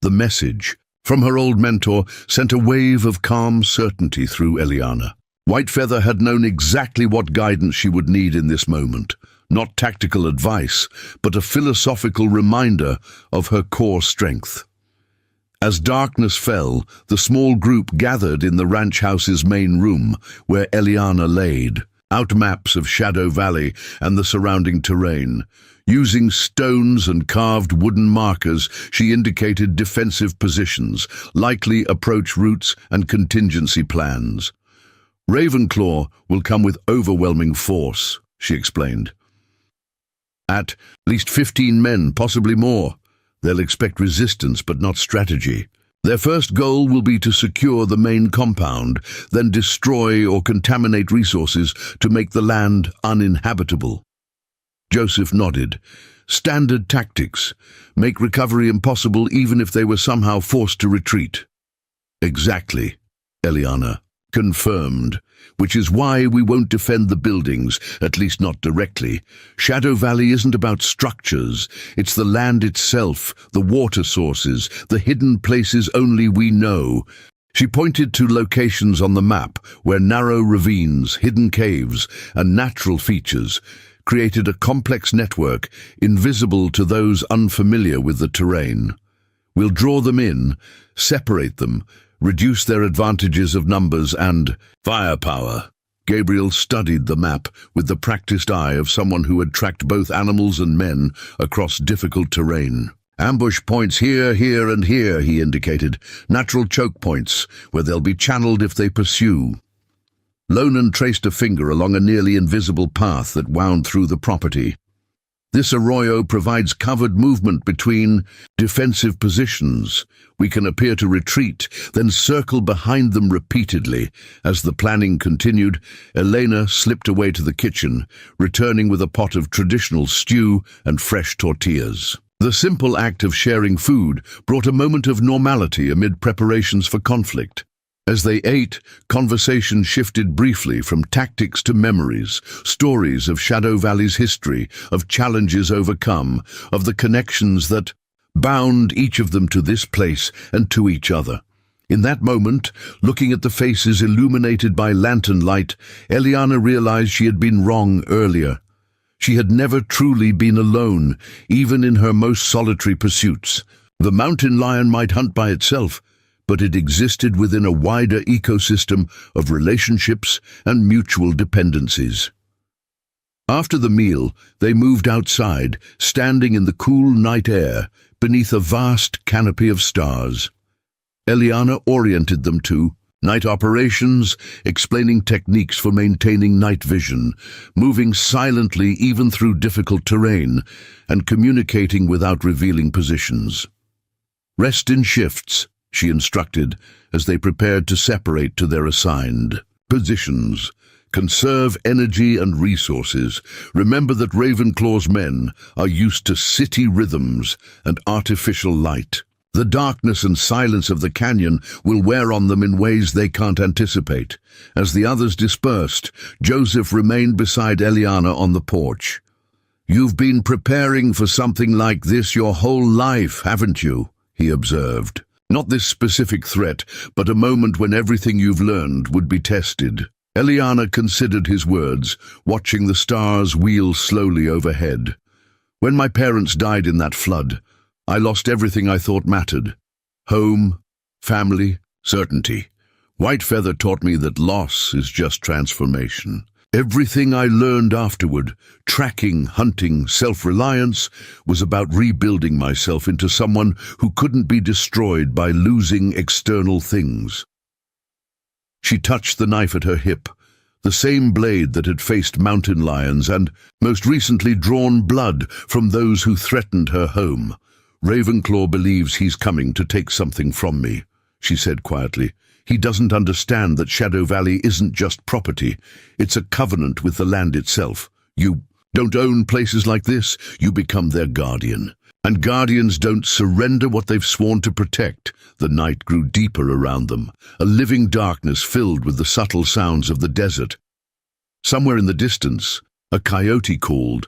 The message from her old mentor sent a wave of calm certainty through Eliana. Whitefeather had known exactly what guidance she would need in this moment. Not tactical advice, but a philosophical reminder of her core strength. As darkness fell, the small group gathered in the ranch house's main room, where Eliana laid. out maps of Shadow Valley and the surrounding terrain. Using stones and carved wooden markers, she indicated defensive positions, likely approach routes, and contingency plans. Ravenclaw will come with overwhelming force, she explained. At least 15 men, possibly more. They'll expect resistance but not strategy. Their first goal will be to secure the main compound, then destroy or contaminate resources to make the land uninhabitable. Joseph nodded. Standard tactics. Make recovery impossible even if they were somehow forced to retreat. Exactly, Eliana confirmed, which is why we won't defend the buildings, at least not directly. Shadow Valley isn't about structures. It's the land itself, the water sources, the hidden places only we know. She pointed to locations on the map where narrow ravines, hidden caves, and natural features created a complex network invisible to those unfamiliar with the terrain. We'll draw them in, separate them, reduce their advantages of numbers and firepower. Gabriel studied the map with the practiced eye of someone who had tracked both animals and men across difficult terrain. Ambush points here, here, and here, he indicated. Natural choke points, where they'll be channeled if they pursue. Lonan traced a finger along a nearly invisible path that wound through the property. This arroyo provides covered movement between defensive positions. We can appear to retreat, then circle behind them repeatedly. As the planning continued, Elena slipped away to the kitchen, returning with a pot of traditional stew and fresh tortillas. The simple act of sharing food brought a moment of normality amid preparations for conflict. As they ate, conversation shifted briefly from tactics to memories, stories of Shadow Valley's history, of challenges overcome, of the connections that bound each of them to this place and to each other. In that moment, looking at the faces illuminated by lantern light, Eliana realized she had been wrong earlier. She had never truly been alone, even in her most solitary pursuits. The mountain lion might hunt by itself, but it existed within a wider ecosystem of relationships and mutual dependencies. After the meal, they moved outside, standing in the cool night air beneath a vast canopy of stars. Eliana oriented them to night operations, explaining techniques for maintaining night vision, moving silently even through difficult terrain, and communicating without revealing positions. Rest in shifts, she instructed, as they prepared to separate to their assigned positions. Conserve energy and resources. Remember that Ravenclaw's men are used to city rhythms and artificial light. The darkness and silence of the canyon will wear on them in ways they can't anticipate. As the others dispersed, Joseph remained beside Eliana on the porch. "You've been preparing for something like this your whole life, haven't you?" he observed. "Not this specific threat, but a moment when everything you've learned would be tested." Eliana considered his words, watching the stars wheel slowly overhead. "When my parents died in that flood, I lost everything I thought mattered. Home, family, certainty. Whitefeather taught me that loss is just transformation. Everything I learned afterward, tracking, hunting, self-reliance, was about rebuilding myself into someone who couldn't be destroyed by losing external things." She touched the knife at her hip, the same blade that had faced mountain lions and, most recently, drawn blood from those who threatened her home. "Ravenclaw believes he's coming to take something from me," she said quietly. "He doesn't understand that Shadow Valley isn't just property. It's a covenant with the land itself. You don't own places like this, you become their guardian. And guardians don't surrender what they've sworn to protect." The night grew deeper around them, a living darkness filled with the subtle sounds of the desert. Somewhere in the distance, a coyote called,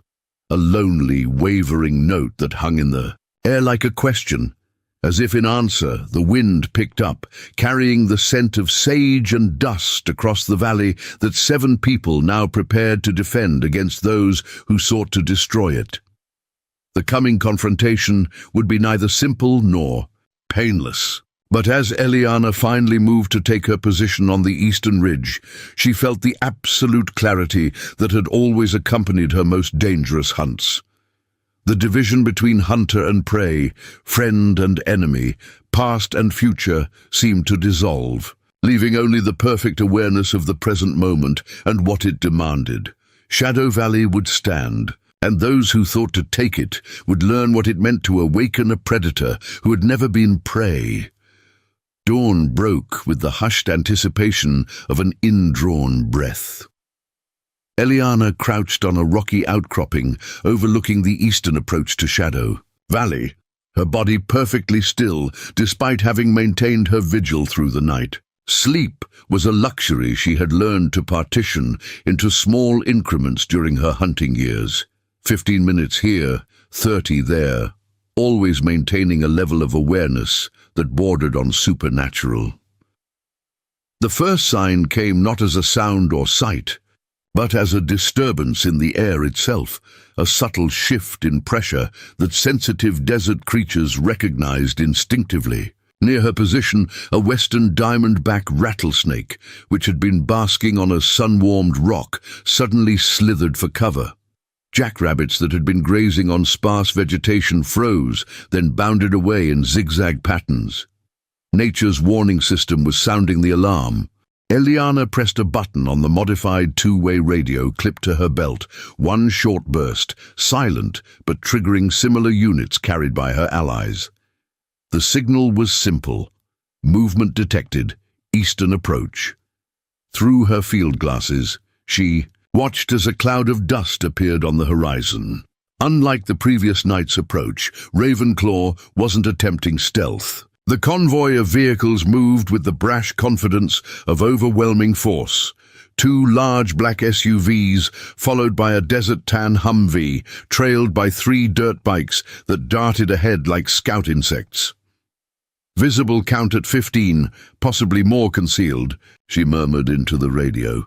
a lonely, wavering note that hung in the air like a question. As if in answer, the wind picked up, carrying the scent of sage and dust across the valley that 7 people now prepared to defend against those who sought to destroy it. The coming confrontation would be neither simple nor painless. But as Eliana finally moved to take her position on the eastern ridge, she felt the absolute clarity that had always accompanied her most dangerous hunts. The division between hunter and prey, friend and enemy, past and future seemed to dissolve, leaving only the perfect awareness of the present moment and what it demanded. Shadow Valley would stand, and those who thought to take it would learn what it meant to awaken a predator who had never been prey. Dawn broke with the hushed anticipation of an indrawn breath. Eliana crouched on a rocky outcropping overlooking the eastern approach to Shadow Valley, her body perfectly still despite having maintained her vigil through the night. Sleep was a luxury she had learned to partition into small increments during her hunting years. 15 minutes here, 30 there, always maintaining a level of awareness that bordered on supernatural. The first sign came not as a sound or sight, but as a disturbance in the air itself, a subtle shift in pressure that sensitive desert creatures recognized instinctively. Near her position, a western diamondback rattlesnake, which had been basking on a sun-warmed rock, suddenly slithered for cover. Jackrabbits that had been grazing on sparse vegetation froze, then bounded away in zigzag patterns. Nature's warning system was sounding the alarm. Eliana pressed a button on the modified two-way radio clipped to her belt. One short burst, silent but triggering similar units carried by her allies. The signal was simple. Movement detected. Eastern approach. Through her field glasses, she watched as a cloud of dust appeared on the horizon. Unlike the previous night's approach, Ravenclaw wasn't attempting stealth. The convoy of vehicles moved with the brash confidence of overwhelming force. Two large black SUVs, followed by a desert-tan Humvee, trailed by 3 dirt bikes that darted ahead like scout insects. Visible count at 15, possibly more concealed, she murmured into the radio.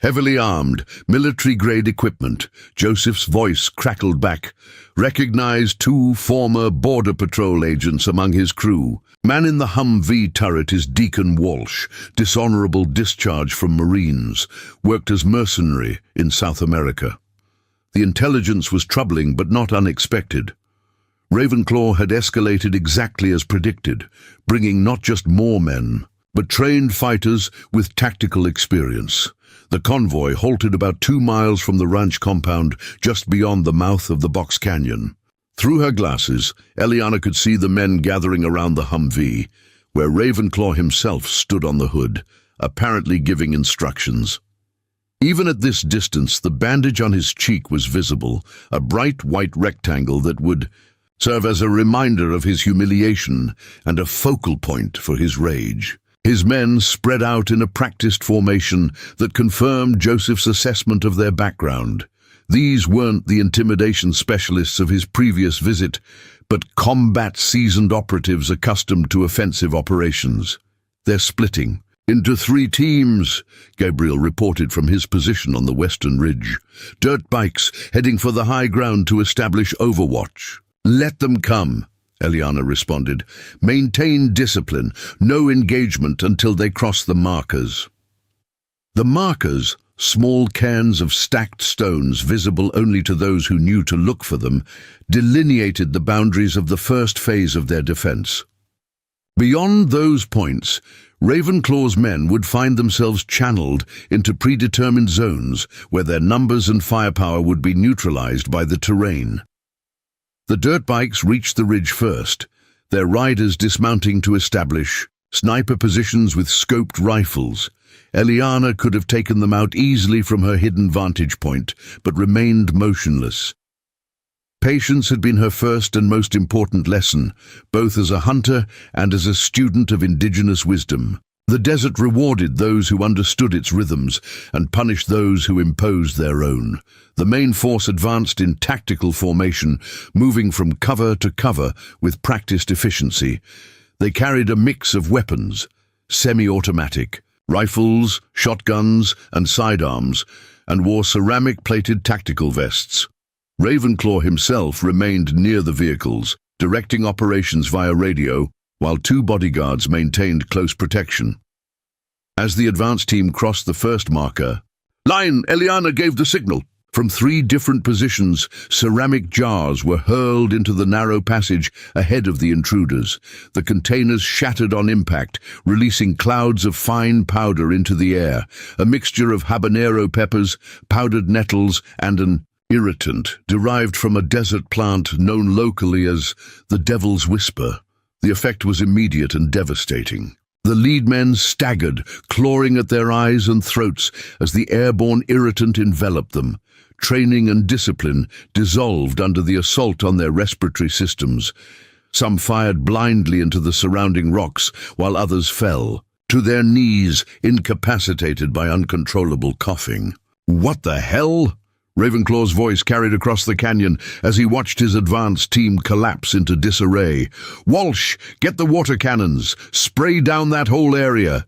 Heavily armed, military-grade equipment, Joseph's voice crackled back. Recognized 2 former Border Patrol agents among his crew. Man in the Humvee turret is Deacon Walsh, dishonorable discharge from Marines, worked as mercenary in South America. The intelligence was troubling but not unexpected. Ravenclaw had escalated exactly as predicted, bringing not just more men, but trained fighters with tactical experience. The convoy halted about 2 miles from the ranch compound just beyond the mouth of the Box Canyon. Through her glasses, Eliana could see the men gathering around the Humvee, where Ravenclaw himself stood on the hood, apparently giving instructions. Even at this distance, the bandage on his cheek was visible, a bright white rectangle that would serve as a reminder of his humiliation and a focal point for his rage. His men spread out in a practiced formation that confirmed Joseph's assessment of their background. These weren't the intimidation specialists of his previous visit, but combat-seasoned operatives accustomed to offensive operations. They're splitting into 3 teams, Gabriel reported from his position on the western ridge. Dirt bikes heading for the high ground to establish overwatch. Let them come, Eliana responded. Maintain discipline, no engagement until they cross the markers. The markers, small cairns of stacked stones visible only to those who knew to look for them, delineated the boundaries of the first phase of their defense. Beyond those points, Ravenclaw's men would find themselves channeled into predetermined zones where their numbers and firepower would be neutralized by the terrain. The dirt bikes reached the ridge first, their riders dismounting to establish sniper positions with scoped rifles. Eliana could have taken them out easily from her hidden vantage point, but remained motionless. Patience had been her first and most important lesson, both as a hunter and as a student of indigenous wisdom. The desert rewarded those who understood its rhythms and punished those who imposed their own. The main force advanced in tactical formation, moving from cover to cover with practiced efficiency. They carried a mix of weapons, semi-automatic, rifles, shotguns, and sidearms, and wore ceramic-plated tactical vests. Ravenclaw himself remained near the vehicles, directing operations via radio, while 2 bodyguards maintained close protection. As the advance team crossed the first marker, "Line!" Eliana gave the signal. From 3 different positions, ceramic jars were hurled into the narrow passage ahead of the intruders. The containers shattered on impact, releasing clouds of fine powder into the air, a mixture of habanero peppers, powdered nettles, and an irritant derived from a desert plant known locally as the Devil's Whisper. The effect was immediate and devastating. The lead men staggered, clawing at their eyes and throats as the airborne irritant enveloped them. Training and discipline dissolved under the assault on their respiratory systems. Some fired blindly into the surrounding rocks, while others fell, to their knees, incapacitated by uncontrollable coughing. "What the hell?" Ravenclaw's voice carried across the canyon as he watched his advance team collapse into disarray. "Walsh, get the water cannons! Spray down that whole area!"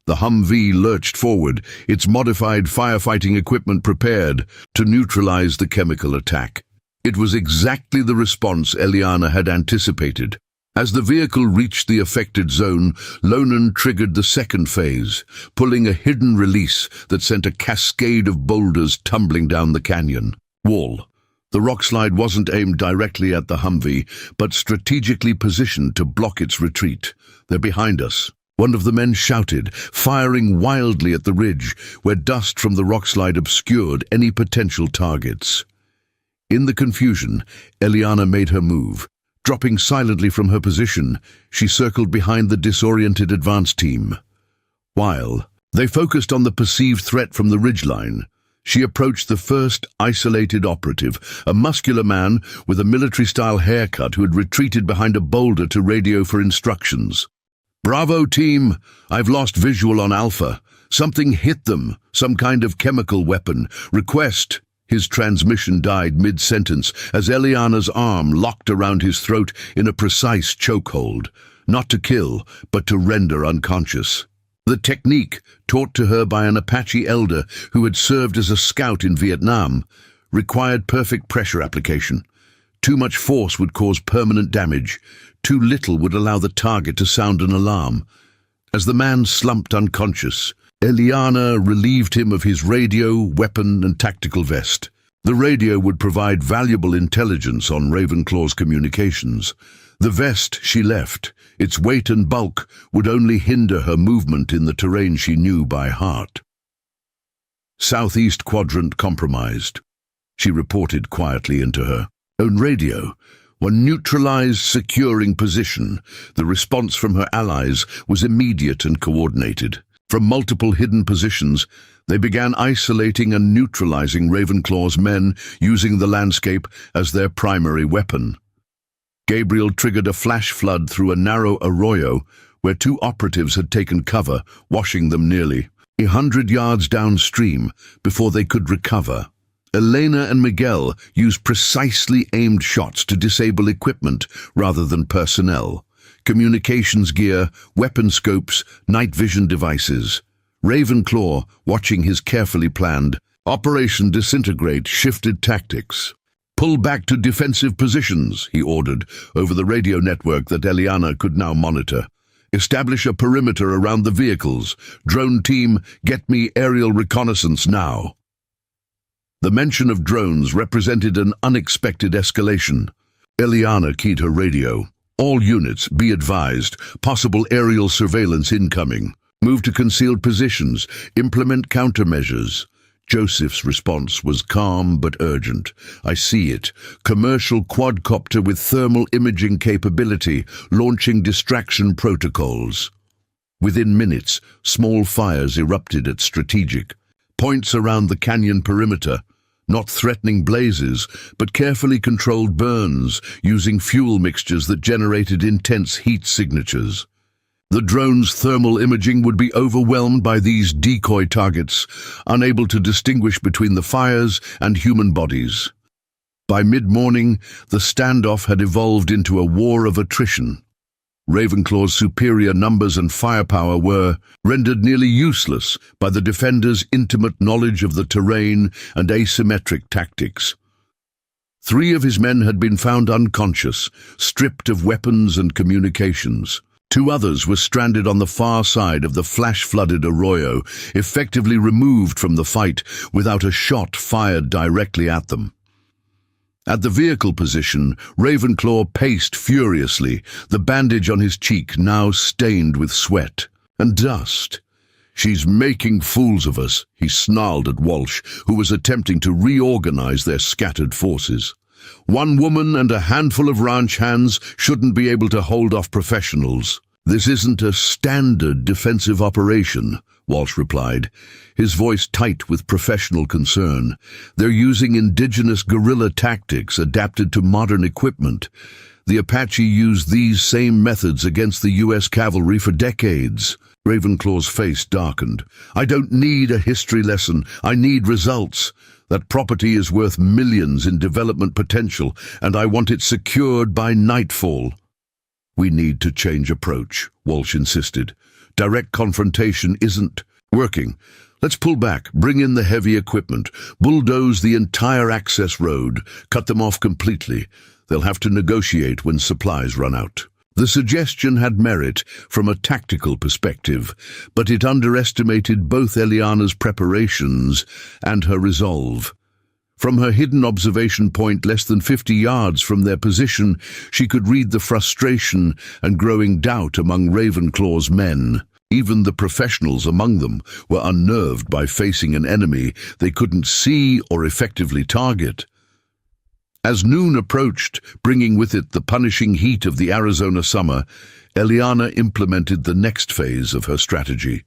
The Humvee lurched forward, its modified firefighting equipment prepared to neutralize the chemical attack. It was exactly the response Eliana had anticipated. As the vehicle reached the affected zone, Lonan triggered the second phase, pulling a hidden release that sent a cascade of boulders tumbling down the canyon wall. The rockslide wasn't aimed directly at the Humvee, but strategically positioned to block its retreat. "They're behind us," one of the men shouted, firing wildly at the ridge, where dust from the rockslide obscured any potential targets. In the confusion, Eliana made her move. Dropping silently from her position, she circled behind the disoriented advance team. While they focused on the perceived threat from the ridgeline, she approached the first isolated operative, a muscular man with a military-style haircut who had retreated behind a boulder to radio for instructions. "Bravo, team! I've lost visual on Alpha. Something hit them, some kind of chemical weapon. Request." His transmission died mid-sentence as Eliana's arm locked around his throat in a precise chokehold, not to kill, but to render unconscious. The technique, taught to her by an Apache elder who had served as a scout in Vietnam, required perfect pressure application. Too much force would cause permanent damage. Too little would allow the target to sound an alarm. As the man slumped unconscious, Eliana relieved him of his radio, weapon, and tactical vest. The radio would provide valuable intelligence on Ravenclaw's communications. The vest she left, its weight and bulk, would only hinder her movement in the terrain she knew by heart. "Southeast quadrant compromised," she reported quietly into her own radio. "One neutralized, securing position." The response from her allies was immediate and coordinated. From multiple hidden positions, they began isolating and neutralizing Ravenclaw's men, using the landscape as their primary weapon. Gabriel triggered a flash flood through a narrow arroyo where 2 operatives had taken cover, washing them nearly 100 yards downstream before they could recover. Elena and Miguel used precisely aimed shots to disable equipment rather than personnel. Communications gear, weapon scopes, night vision devices. Ravenclaw, watching his carefully planned Operation Disintegrate, shifted tactics. "Pull back to defensive positions," he ordered, over the radio network that Eliana could now monitor. "Establish a perimeter around the vehicles. Drone team, get me aerial reconnaissance now." The mention of drones represented an unexpected escalation. Eliana keyed her radio. "All units, be advised. Possible aerial surveillance incoming. Move to concealed positions. Implement countermeasures." Joseph's response was calm but urgent. "I see it. Commercial quadcopter with thermal imaging capability, launching distraction protocols." Within minutes, small fires erupted at strategic points around the canyon perimeter. Not threatening blazes, but carefully controlled burns, using fuel mixtures that generated intense heat signatures. The drone's thermal imaging would be overwhelmed by these decoy targets, unable to distinguish between the fires and human bodies. By mid-morning, the standoff had evolved into a war of attrition. Ravenclaw's superior numbers and firepower were rendered nearly useless by the defenders' intimate knowledge of the terrain and asymmetric tactics. 3 of his men had been found unconscious, stripped of weapons and communications. Two others were stranded on the far side of the flash-flooded arroyo, effectively removed from the fight without a shot fired directly at them. At the vehicle position, Ravenclaw paced furiously, the bandage on his cheek now stained with sweat and dust. "She's making fools of us," he snarled at Walsh, who was attempting to reorganize their scattered forces. "One woman and a handful of ranch hands shouldn't be able to hold off professionals." "This isn't a standard defensive operation," Walsh replied, his voice tight with professional concern. "They're using indigenous guerrilla tactics adapted to modern equipment. The Apache used these same methods against the U.S. cavalry for decades." Ravenclaw's face darkened. "I don't need a history lesson. I need results. That property is worth millions in development potential, and I want it secured by nightfall." "We need to change approach," Walsh insisted. "Direct confrontation isn't working. Let's pull back, bring in the heavy equipment, bulldoze the entire access road, cut them off completely. They'll have to negotiate when supplies run out." The suggestion had merit from a tactical perspective, but it underestimated both Eliana's preparations and her resolve. From her hidden observation point less than 50 yards from their position, she could read the frustration and growing doubt among Ravenclaw's men. Even the professionals among them were unnerved by facing an enemy they couldn't see or effectively target. As noon approached, bringing with it the punishing heat of the Arizona summer, Eliana implemented the next phase of her strategy.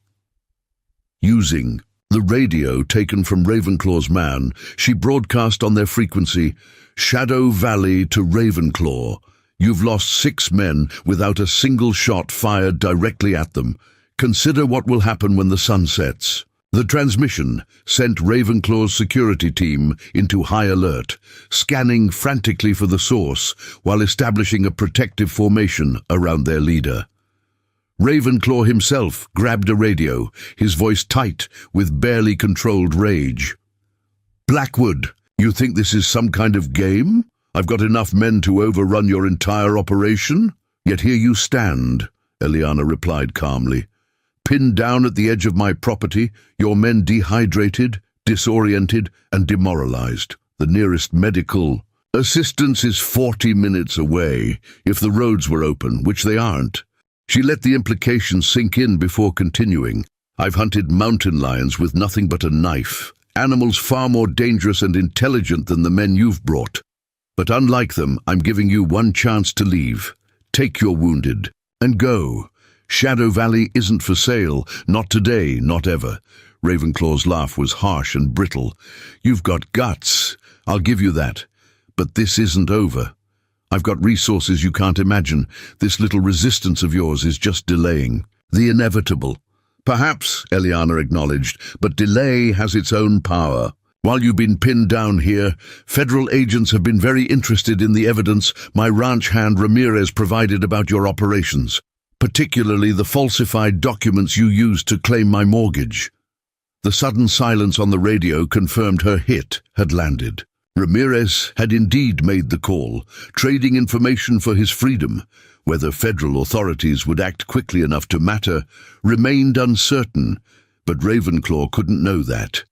Using the radio taken from Ravenclaw's man, she broadcast on their frequency, "Shadow Valley to Ravenclaw. You've lost 6 men without a single shot fired directly at them. Consider what will happen when the sun sets." The transmission sent Ravenclaw's security team into high alert, scanning frantically for the source while establishing a protective formation around their leader. Ravenclaw himself grabbed a radio, his voice tight with barely controlled rage. "Blackwood, you think this is some kind of game? I've got enough men to overrun your entire operation? Yet here you stand," Eliana replied calmly. "Pinned down at the edge of my property, your men dehydrated, disoriented, and demoralized. The nearest medical assistance is 40 minutes away, if the roads were open, which they aren't." She let the implications sink in before continuing. "I've hunted mountain lions with nothing but a knife, animals far more dangerous and intelligent than the men you've brought. But unlike them, I'm giving you one chance to leave. Take your wounded, and go. Shadow Valley isn't for sale, not today, not ever." Ravenclaw's laugh was harsh and brittle. "You've got guts, I'll give you that. But this isn't over. I've got resources you can't imagine. This little resistance of yours is just delaying the inevitable." "Perhaps," Eliana acknowledged, "but delay has its own power. While you've been pinned down here, federal agents have been very interested in the evidence my ranch hand Ramirez provided about your operations, particularly the falsified documents you used to claim my mortgage." The sudden silence on the radio confirmed her hit had landed. Ramirez had indeed made the call, trading information for his freedom. Whether federal authorities would act quickly enough to matter remained uncertain, but Ravenclaw couldn't know that.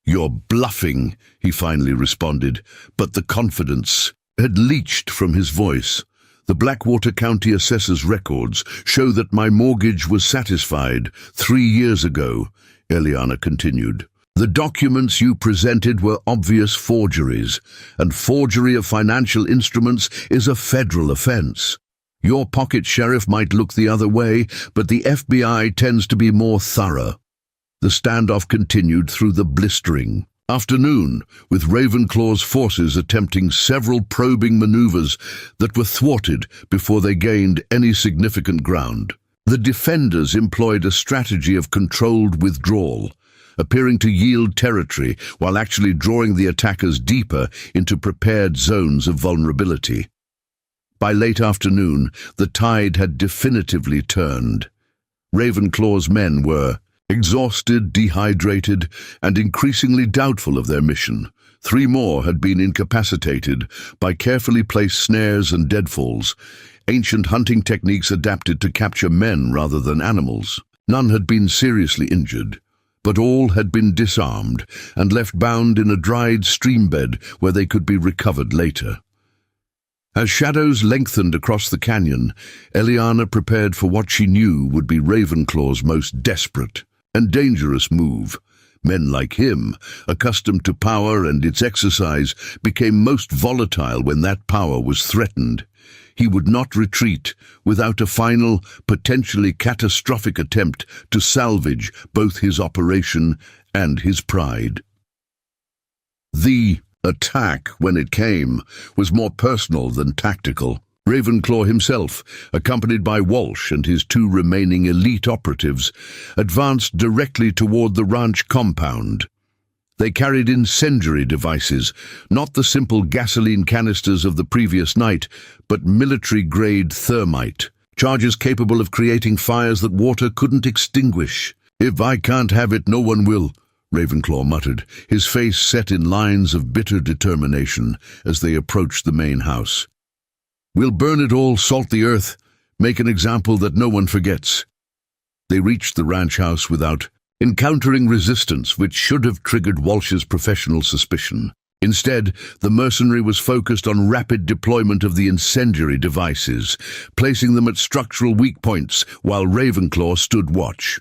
"You're bluffing," he finally responded, but the confidence had leached from his voice. "The Blackwater County Assessor's records show that my mortgage was satisfied 3 years ago," Eliana continued. "The documents you presented were obvious forgeries, and forgery of financial instruments is a federal offense. Your pocket sheriff might look the other way, but the FBI tends to be more thorough." The standoff continued through the blistering afternoon, with Ravenclaw's forces attempting several probing maneuvers that were thwarted before they gained any significant ground. The defenders employed a strategy of controlled withdrawal, appearing to yield territory while actually drawing the attackers deeper into prepared zones of vulnerability. By late afternoon, the tide had definitively turned. Ravenclaw's men were exhausted, dehydrated, and increasingly doubtful of their mission. 3 more had been incapacitated by carefully placed snares and deadfalls. ancient hunting techniques adapted to capture men rather than animals. None had been seriously injured, but all had been disarmed and left bound in a dried streambed where they could be recovered later. As shadows lengthened across the canyon, Eliana prepared for what she knew would be Ravenclaw's most desperate and dangerous move. Men like him, accustomed to power and its exercise, became most volatile when that power was threatened. He would not retreat without a final, potentially catastrophic attempt to salvage both his operation and his pride. The attack, when it came, was more personal than tactical. Ravenclaw himself, accompanied by Walsh and his 2 remaining elite operatives, advanced directly toward the ranch compound. They carried incendiary devices, not the simple gasoline canisters of the previous night, but military-grade thermite, charges capable of creating fires that water couldn't extinguish. "If I can't have it, no one will," Ravenclaw muttered, his face set in lines of bitter determination as they approached the main house. "We'll burn it all, salt the earth, make an example that no one forgets." They reached the ranch house without encountering resistance, which should have triggered Walsh's professional suspicion. Instead, the mercenary was focused on rapid deployment of the incendiary devices, placing them at structural weak points while Ravenclaw stood watch.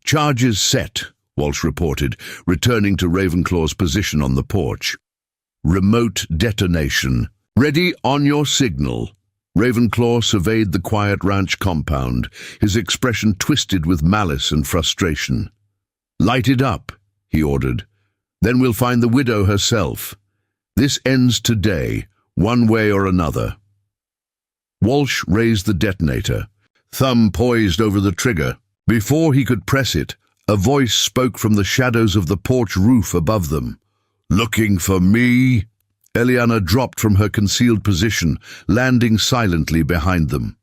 "Charges set," Walsh reported, returning to Ravenclaw's position on the porch. "Remote detonation. Ready on your signal." Ravenclaw surveyed the quiet ranch compound, his expression twisted with malice and frustration. "Light it up," he ordered. "Then we'll find the widow herself. This ends today, one way or another." Walsh raised the detonator, thumb poised over the trigger. Before he could press it, a voice spoke from the shadows of the porch roof above them. "Looking for me?" Eliana dropped from her concealed position, landing silently behind them.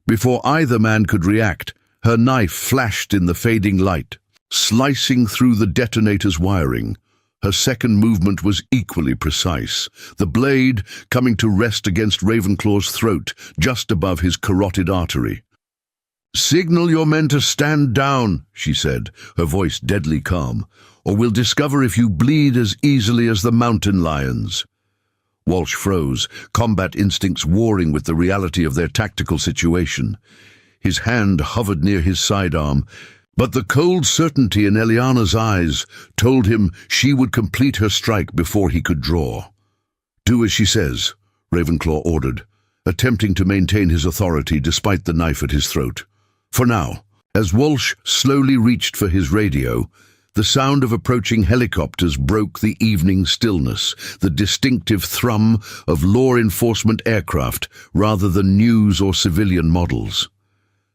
Before either man could react, her knife flashed in the fading light, slicing through the detonator's wiring. Her second movement was equally precise, the blade coming to rest against Ravenclaw's throat, just above his carotid artery. "Signal your men to stand down," she said, her voice deadly calm, "or we'll discover if you bleed as easily as the mountain lions." Walsh froze, combat instincts warring with the reality of their tactical situation. His hand hovered near his sidearm, but the cold certainty in Eliana's eyes told him she would complete her strike before he could draw. "Do as she says," Ravenclaw ordered, attempting to maintain his authority despite the knife at his throat. For now, as Walsh slowly reached for his radio, the sound of approaching helicopters broke the evening stillness, the distinctive thrum of law enforcement aircraft rather than news or civilian models.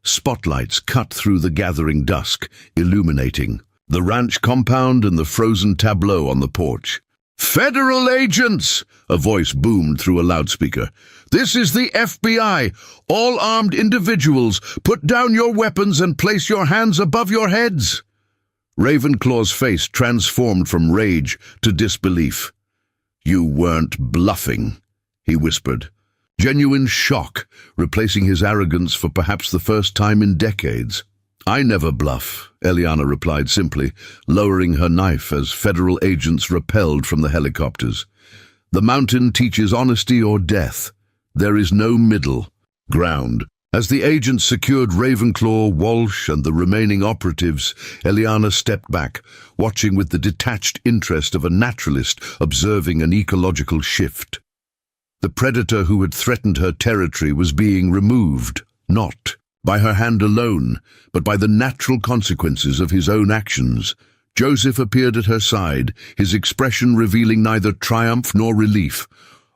Spotlights cut through the gathering dusk, illuminating the ranch compound and the frozen tableau on the porch. "Federal agents!" a voice boomed through a loudspeaker. "This is the FBI! All armed individuals, put down your weapons and place your hands above your heads!" Ravenclaw's face transformed from rage to disbelief. "You weren't bluffing," he whispered. Genuine shock, replacing his arrogance for perhaps the first time in decades. "I never bluff," Eliana replied simply, lowering her knife as federal agents repelled from the helicopters. "The mountain teaches honesty or death. There is no middle ground." As the agents secured Ravenclaw, Walsh, and the remaining operatives, Eliana stepped back, watching with the detached interest of a naturalist observing an ecological shift. The predator who had threatened her territory was being removed, not by her hand alone, but by the natural consequences of his own actions. Joseph appeared at her side, his expression revealing neither triumph nor relief,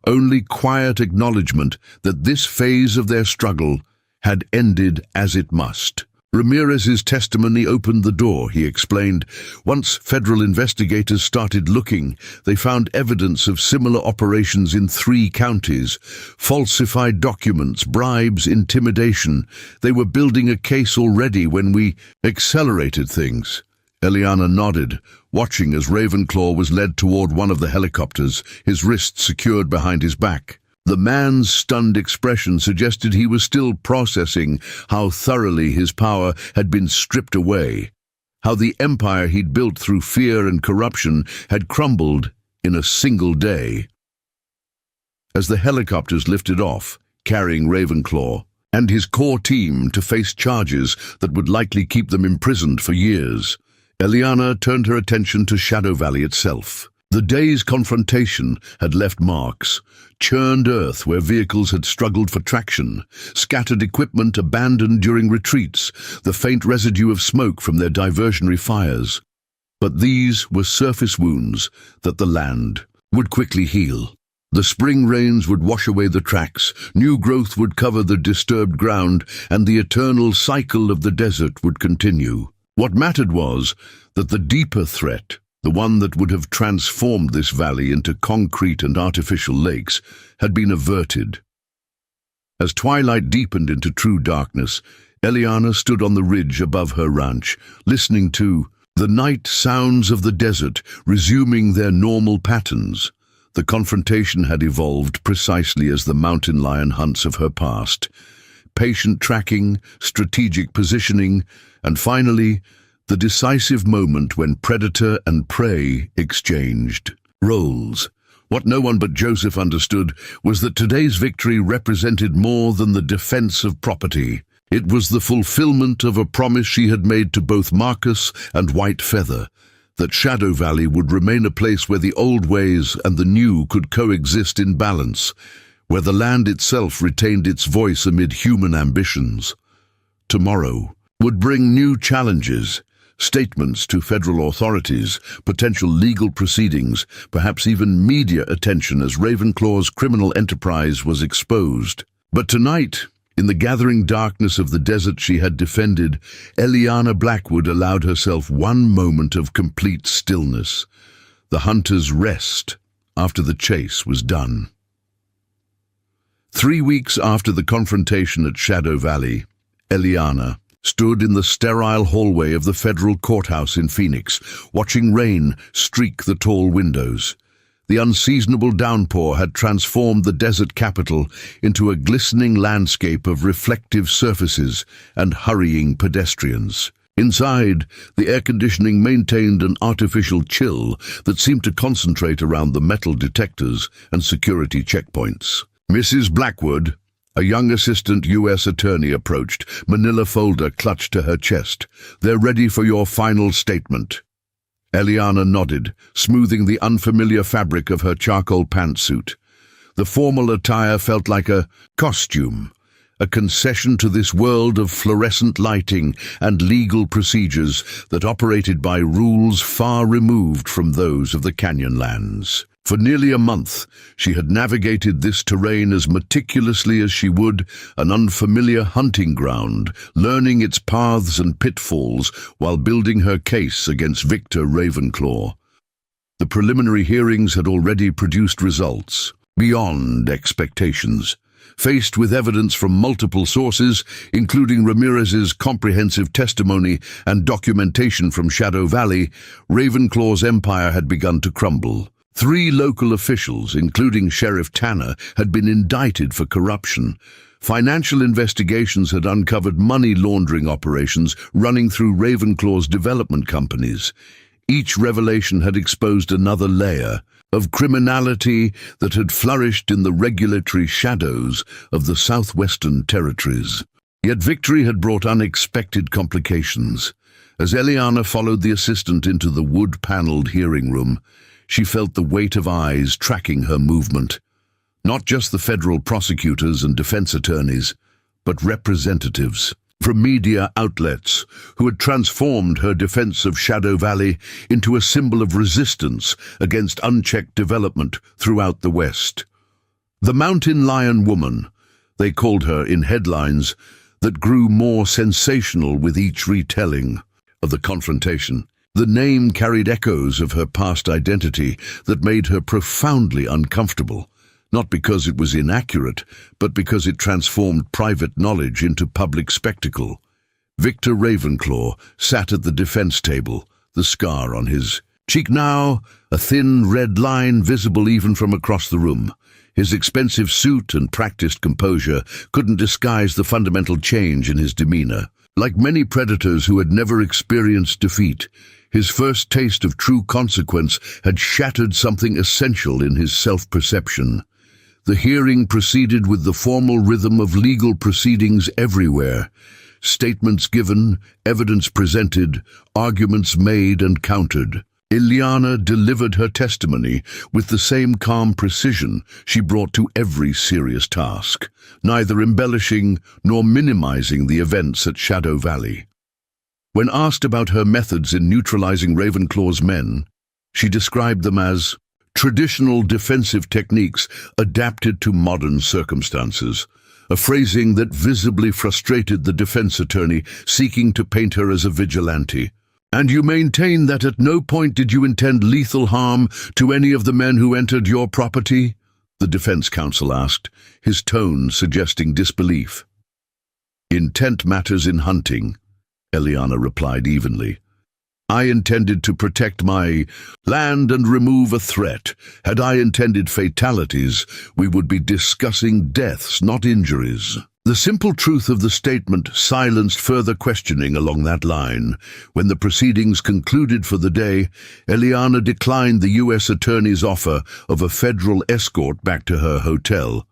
only quiet acknowledgement that this phase of their struggle had ended as it must. Ramirez's testimony opened the door, he explained. Once federal investigators started looking, they found evidence of similar operations in 3 counties. Falsified documents, bribes, intimidation. They were building a case already when we accelerated things. Eliana nodded, watching as Ravenclaw was led toward one of the helicopters, his wrists secured behind his back. The man's stunned expression suggested he was still processing how thoroughly his power had been stripped away, how the empire he'd built through fear and corruption had crumbled in a single day. As the helicopters lifted off, carrying Ravenclaw and his core team to face charges that would likely keep them imprisoned for years, Eliana turned her attention to Shadow Valley itself. The day's confrontation had left marks, churned earth where vehicles had struggled for traction, scattered equipment abandoned during retreats, the faint residue of smoke from their diversionary fires. But these were surface wounds that the land would quickly heal. The spring rains would wash away the tracks, new growth would cover the disturbed ground, and the eternal cycle of the desert would continue. What mattered was that the deeper threat, the one that would have transformed this valley into concrete and artificial lakes, had been averted. As twilight deepened into true darkness, Eliana stood on the ridge above her ranch, listening to the night sounds of the desert resuming their normal patterns. The confrontation had evolved precisely as the mountain lion hunts of her past. Patient tracking, strategic positioning, and finally, the decisive moment when predator and prey exchanged roles. What no one but Joseph understood was that today's victory represented more than the defense of property. It was the fulfillment of a promise she had made to both Marcus and White Feather, that Shadow Valley would remain a place where the old ways and the new could coexist in balance, where the land itself retained its voice amid human ambitions. Tomorrow would bring new challenges, statements to federal authorities, potential legal proceedings, perhaps even media attention as Ravenclaw's criminal enterprise was exposed. But tonight, in the gathering darkness of the desert she had defended, Eliana Blackwood allowed herself one moment of complete stillness, the hunter's rest after the chase was done. 3 weeks after the confrontation at Shadow Valley, Eliana stood in the sterile hallway of the federal courthouse in Phoenix, watching rain streak the tall windows. The unseasonable downpour had transformed the desert capital into a glistening landscape of reflective surfaces and hurrying pedestrians. Inside, the air conditioning maintained an artificial chill that seemed to concentrate around the metal detectors and security checkpoints. Mrs. Blackwood, a young assistant U.S. attorney, approached, manila folder clutched to her chest. "They're ready for your final statement." Eliana nodded, smoothing the unfamiliar fabric of her charcoal pantsuit. The formal attire felt like a costume, a concession to this world of fluorescent lighting and legal procedures that operated by rules far removed from those of the Canyonlands. For nearly a month, she had navigated this terrain as meticulously as she would an unfamiliar hunting ground, learning its paths and pitfalls while building her case against Victor Ravenclaw. The preliminary hearings had already produced results beyond expectations. Faced with evidence from multiple sources, including Ramirez's comprehensive testimony and documentation from Shadow Valley, Ravenclaw's empire had begun to crumble. 3 local officials, including Sheriff Tanner, had been indicted for corruption. Financial investigations had uncovered money laundering operations running through Ravenclaw's development companies. Each revelation had exposed another layer of criminality that had flourished in the regulatory shadows of the southwestern territories. Yet victory had brought unexpected complications. As Eliana followed the assistant into the wood-paneled hearing room, she felt the weight of eyes tracking her movement. Not just the federal prosecutors and defense attorneys, but representatives from media outlets who had transformed her defense of Shadow Valley into a symbol of resistance against unchecked development throughout the West. The Mountain Lion Woman, they called her in headlines that grew more sensational with each retelling of the confrontation. The name carried echoes of her past identity that made her profoundly uncomfortable, not because it was inaccurate, but because it transformed private knowledge into public spectacle. Victor Ravenclaw sat at the defense table, the scar on his Cheek now, a thin red line visible even from across the room. His expensive suit and practiced composure couldn't disguise the fundamental change in his demeanor. Like many predators who had never experienced defeat, his first taste of true consequence had shattered something essential in his self-perception. The hearing proceeded with the formal rhythm of legal proceedings everywhere. Statements given, evidence presented, arguments made and countered. Ileana delivered her testimony with the same calm precision she brought to every serious task, neither embellishing nor minimizing the events at Shadow Valley. When asked about her methods in neutralizing Ravenclaw's men, she described them as traditional defensive techniques adapted to modern circumstances, a phrasing that visibly frustrated the defense attorney seeking to paint her as a vigilante. "And you maintain that at no point did you intend lethal harm to any of the men who entered your property?" the defense counsel asked, his tone suggesting disbelief. "Intent matters in hunting," Ileana replied evenly. "I intended to protect my land and remove a threat. Had I intended fatalities, we would be discussing deaths, not injuries." The simple truth of the statement silenced further questioning along that line. When the proceedings concluded for the day, Ileana declined the U.S. Attorney's offer of a federal escort back to her hotel.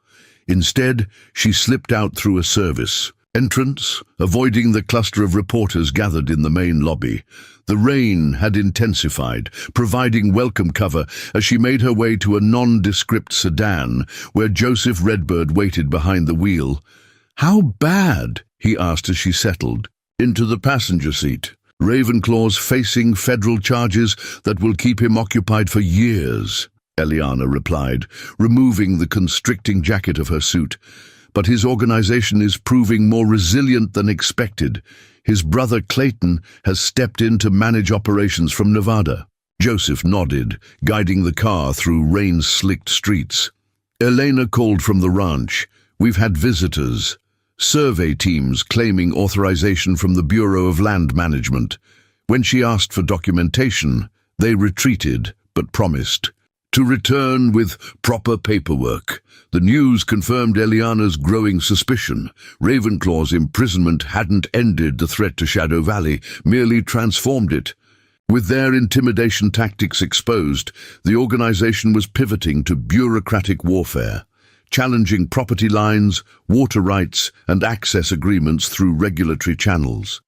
Instead, she slipped out through a service entrance, avoiding the cluster of reporters gathered in the main lobby. The rain had intensified, providing welcome cover as she made her way to a nondescript sedan where Joseph Redbird waited behind the wheel. "How bad?" he asked as she settled into the passenger seat. "Ravenclaw's facing federal charges that will keep him occupied for years," Ileana replied, removing the constricting jacket of her suit. "But his organization is proving more resilient than expected. His brother Clayton has stepped in to manage operations from Nevada." Joseph nodded, guiding the car through rain-slicked streets. "Elena called from the ranch. We've had visitors. Survey teams claiming authorization from the Bureau of Land Management. When she asked for documentation, they retreated, but promised to return with proper paperwork." The news confirmed Ileana's growing suspicion. Ravenclaw's imprisonment hadn't ended the threat to Shadow Valley, merely transformed it. With their intimidation tactics exposed, the organization was pivoting to bureaucratic warfare, challenging property lines, water rights, and access agreements through regulatory channels.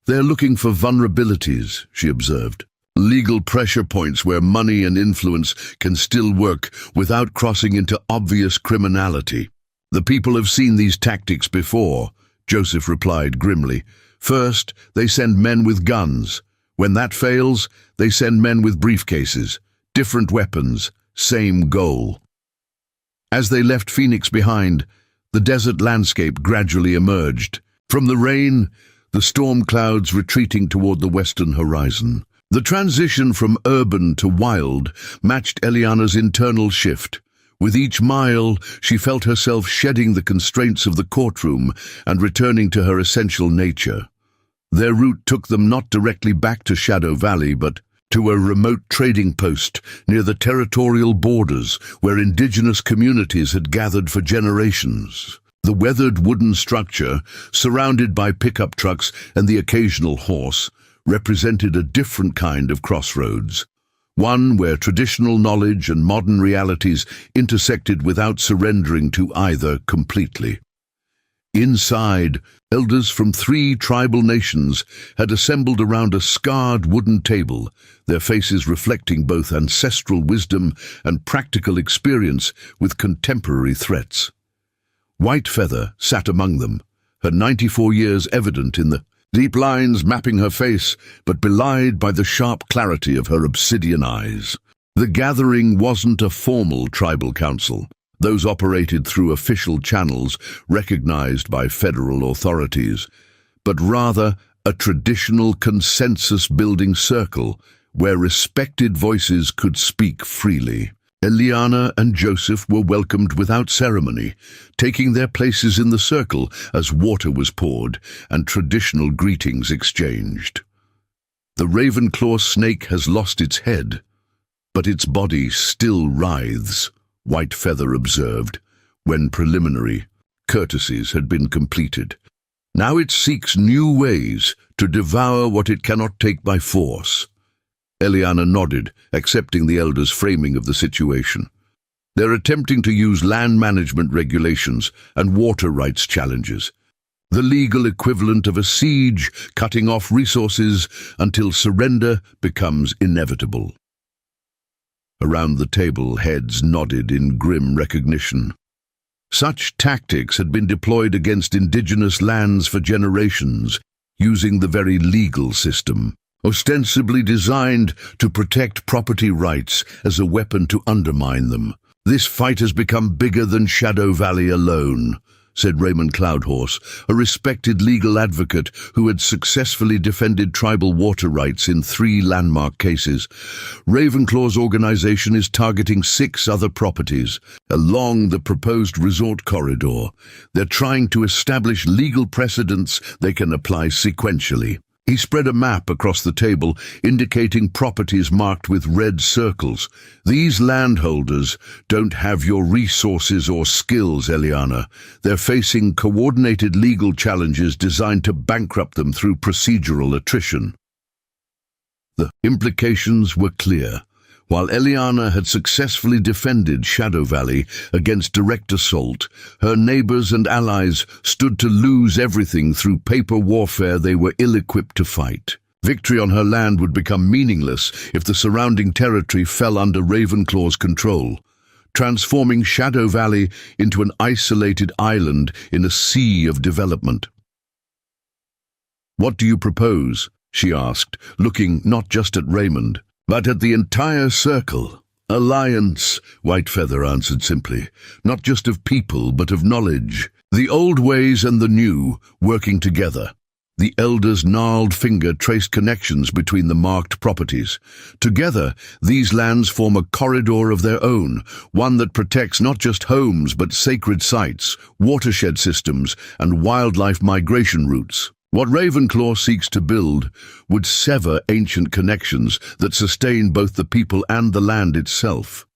"They're looking for vulnerabilities," she observed. "Legal pressure points where money and influence can still work without crossing into obvious criminality." "The people have seen these tactics before," Joseph replied grimly. "First, they send men with guns. When that fails, they send men with briefcases. Different weapons, same goal." As they left Phoenix behind, the desert landscape gradually emerged. From the rain, the storm clouds retreating toward the western horizon. The transition from urban to wild matched Ileana's internal shift. With each mile, she felt herself shedding the constraints of the courtroom and returning to her essential nature. Their route took them not directly back to Shadow Valley, but to a remote trading post near the territorial borders where indigenous communities had gathered for generations. The weathered wooden structure, surrounded by pickup trucks and the occasional horse, represented a different kind of crossroads, one where traditional knowledge and modern realities intersected without surrendering to either completely. Inside, elders from 3 tribal nations had assembled around a scarred wooden table, their faces reflecting both ancestral wisdom and practical experience with contemporary threats. White Feather sat among them, her 94 years evident in the deep lines mapping her face, but belied by the sharp clarity of her obsidian eyes. The gathering wasn't a formal tribal council. Those operated through official channels recognized by federal authorities, but rather a traditional consensus-building circle where respected voices could speak freely. Ileana and Joseph were welcomed without ceremony, taking their places in the circle as water was poured and traditional greetings exchanged. The Ravenclaw snake has lost its head, but its body still writhes, Whitefeather observed, when preliminary courtesies had been completed. Now it seeks new ways to devour what it cannot take by force. Eliana nodded, accepting the elder's framing of the situation. They're attempting to use land management regulations and water rights challenges, the legal equivalent of a siege, cutting off resources until surrender becomes inevitable. Around the table, heads nodded in grim recognition. Such tactics had been deployed against indigenous lands for generations, using the very legal system, ostensibly designed to protect property rights as a weapon to undermine them. This fight has become bigger than Shadow Valley alone, said Raymond Cloudhorse, a respected legal advocate who had successfully defended tribal water rights in 3 landmark cases. Ravenclaw's organization is targeting 6 other properties along the proposed resort corridor. They're trying to establish legal precedents they can apply sequentially. He spread a map across the table, indicating properties marked with red circles. These landholders don't have your resources or skills, Eliana. They're facing coordinated legal challenges designed to bankrupt them through procedural attrition. The implications were clear. While Eliana had successfully defended Shadow Valley against direct assault, her neighbors and allies stood to lose everything through paper warfare they were ill-equipped to fight. Victory on her land would become meaningless if the surrounding territory fell under Ravenclaw's control, transforming Shadow Valley into an isolated island in a sea of development. "What do you propose?" she asked, looking not just at Raymond, but at the entire circle. "Alliance," Whitefeather answered simply, "not just of people, but of knowledge. The old ways and the new, working together." The elder's gnarled finger traced connections between the marked properties. Together, these lands form a corridor of their own, one that protects not just homes, but sacred sites, watershed systems, and wildlife migration routes. What Ravenclaw seeks to build would sever ancient connections that sustain both the people and the land itself.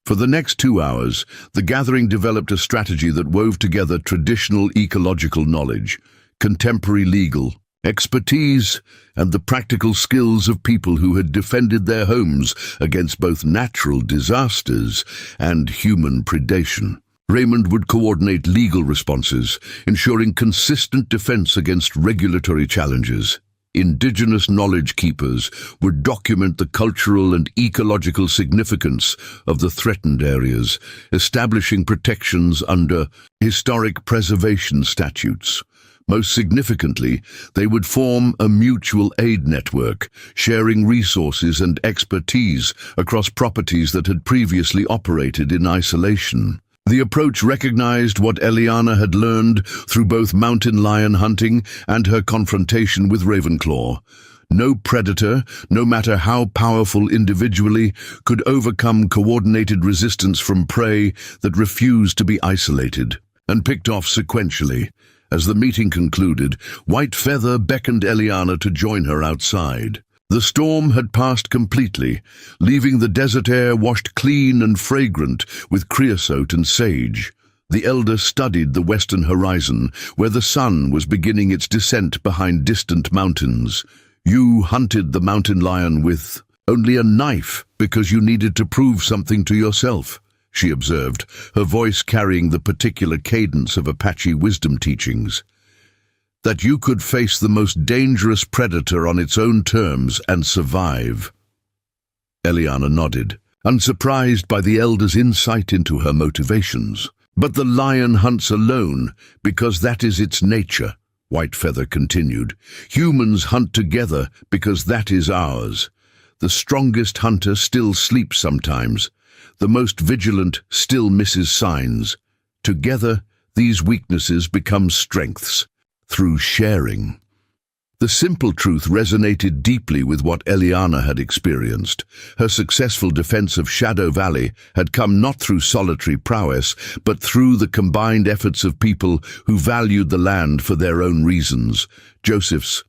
For the next 2 hours, the gathering developed a strategy that wove together traditional ecological knowledge, contemporary legal expertise, and the practical skills of people who had defended their homes against both natural disasters and human predation. Raymond would coordinate legal responses, ensuring consistent defense against regulatory challenges. Indigenous knowledge keepers would document the cultural and ecological significance of the threatened areas, establishing protections under historic preservation statutes. Most significantly, they would form a mutual aid network, sharing resources and expertise across properties that had previously operated in isolation. The approach recognized what Eliana had learned through both mountain lion hunting and her confrontation with Ravenclaw. No predator, no matter how powerful individually, could overcome coordinated resistance from prey that refused to be isolated and picked off sequentially. As the meeting concluded, Whitefeather beckoned Eliana to join her outside. The storm had passed completely, leaving the desert air washed clean and fragrant with creosote and sage. The elder studied the western horizon, where the sun was beginning its descent behind distant mountains. "You hunted the mountain lion with only a knife because you needed to prove something to yourself," she observed, her voice carrying the particular cadence of Apache wisdom teachings. "That you could face the most dangerous predator on its own terms and survive." Eliana nodded, unsurprised by the elder's insight into her motivations. "But the lion hunts alone, because that is its nature," Whitefeather continued. "Humans hunt together because that is ours. The strongest hunter still sleeps sometimes. The most vigilant still misses signs. Together, these weaknesses become strengths. Through sharing." The simple truth resonated deeply with what Eliana had experienced. Her successful defense of Shadow Valley had come not through solitary prowess, but through the combined efforts of people who valued the land for their own reasons. Joseph's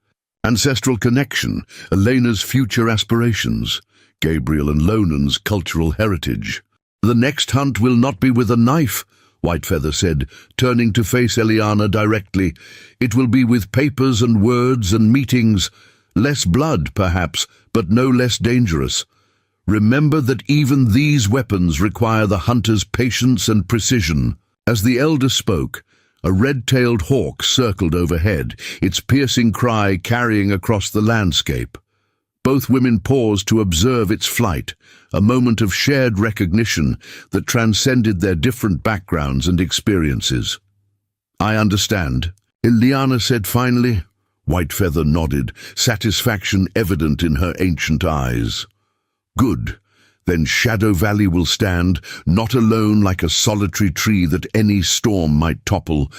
ancestral connection, Elena's future aspirations, Gabriel and Lonan's cultural heritage. "The next hunt will not be with a knife," Whitefeather said, turning to face Eliana directly. "It will be with papers and words and meetings. Less blood, perhaps, but no less dangerous. Remember that even these weapons require the hunter's patience and precision." As the elder spoke, a red-tailed hawk circled overhead, its piercing cry carrying across the landscape. Both women paused to observe its flight, a moment of shared recognition that transcended their different backgrounds and experiences. "I understand," Eliana said finally. Whitefeather nodded, satisfaction evident in her ancient eyes. "Good. Then Shadow Valley will stand, not alone like a solitary tree that any storm might topple,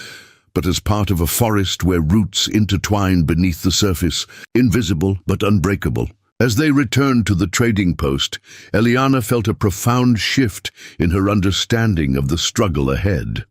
but as part of a forest where roots intertwine beneath the surface, invisible but unbreakable." As they returned to the trading post, Eliana felt a profound shift in her understanding of the struggle ahead.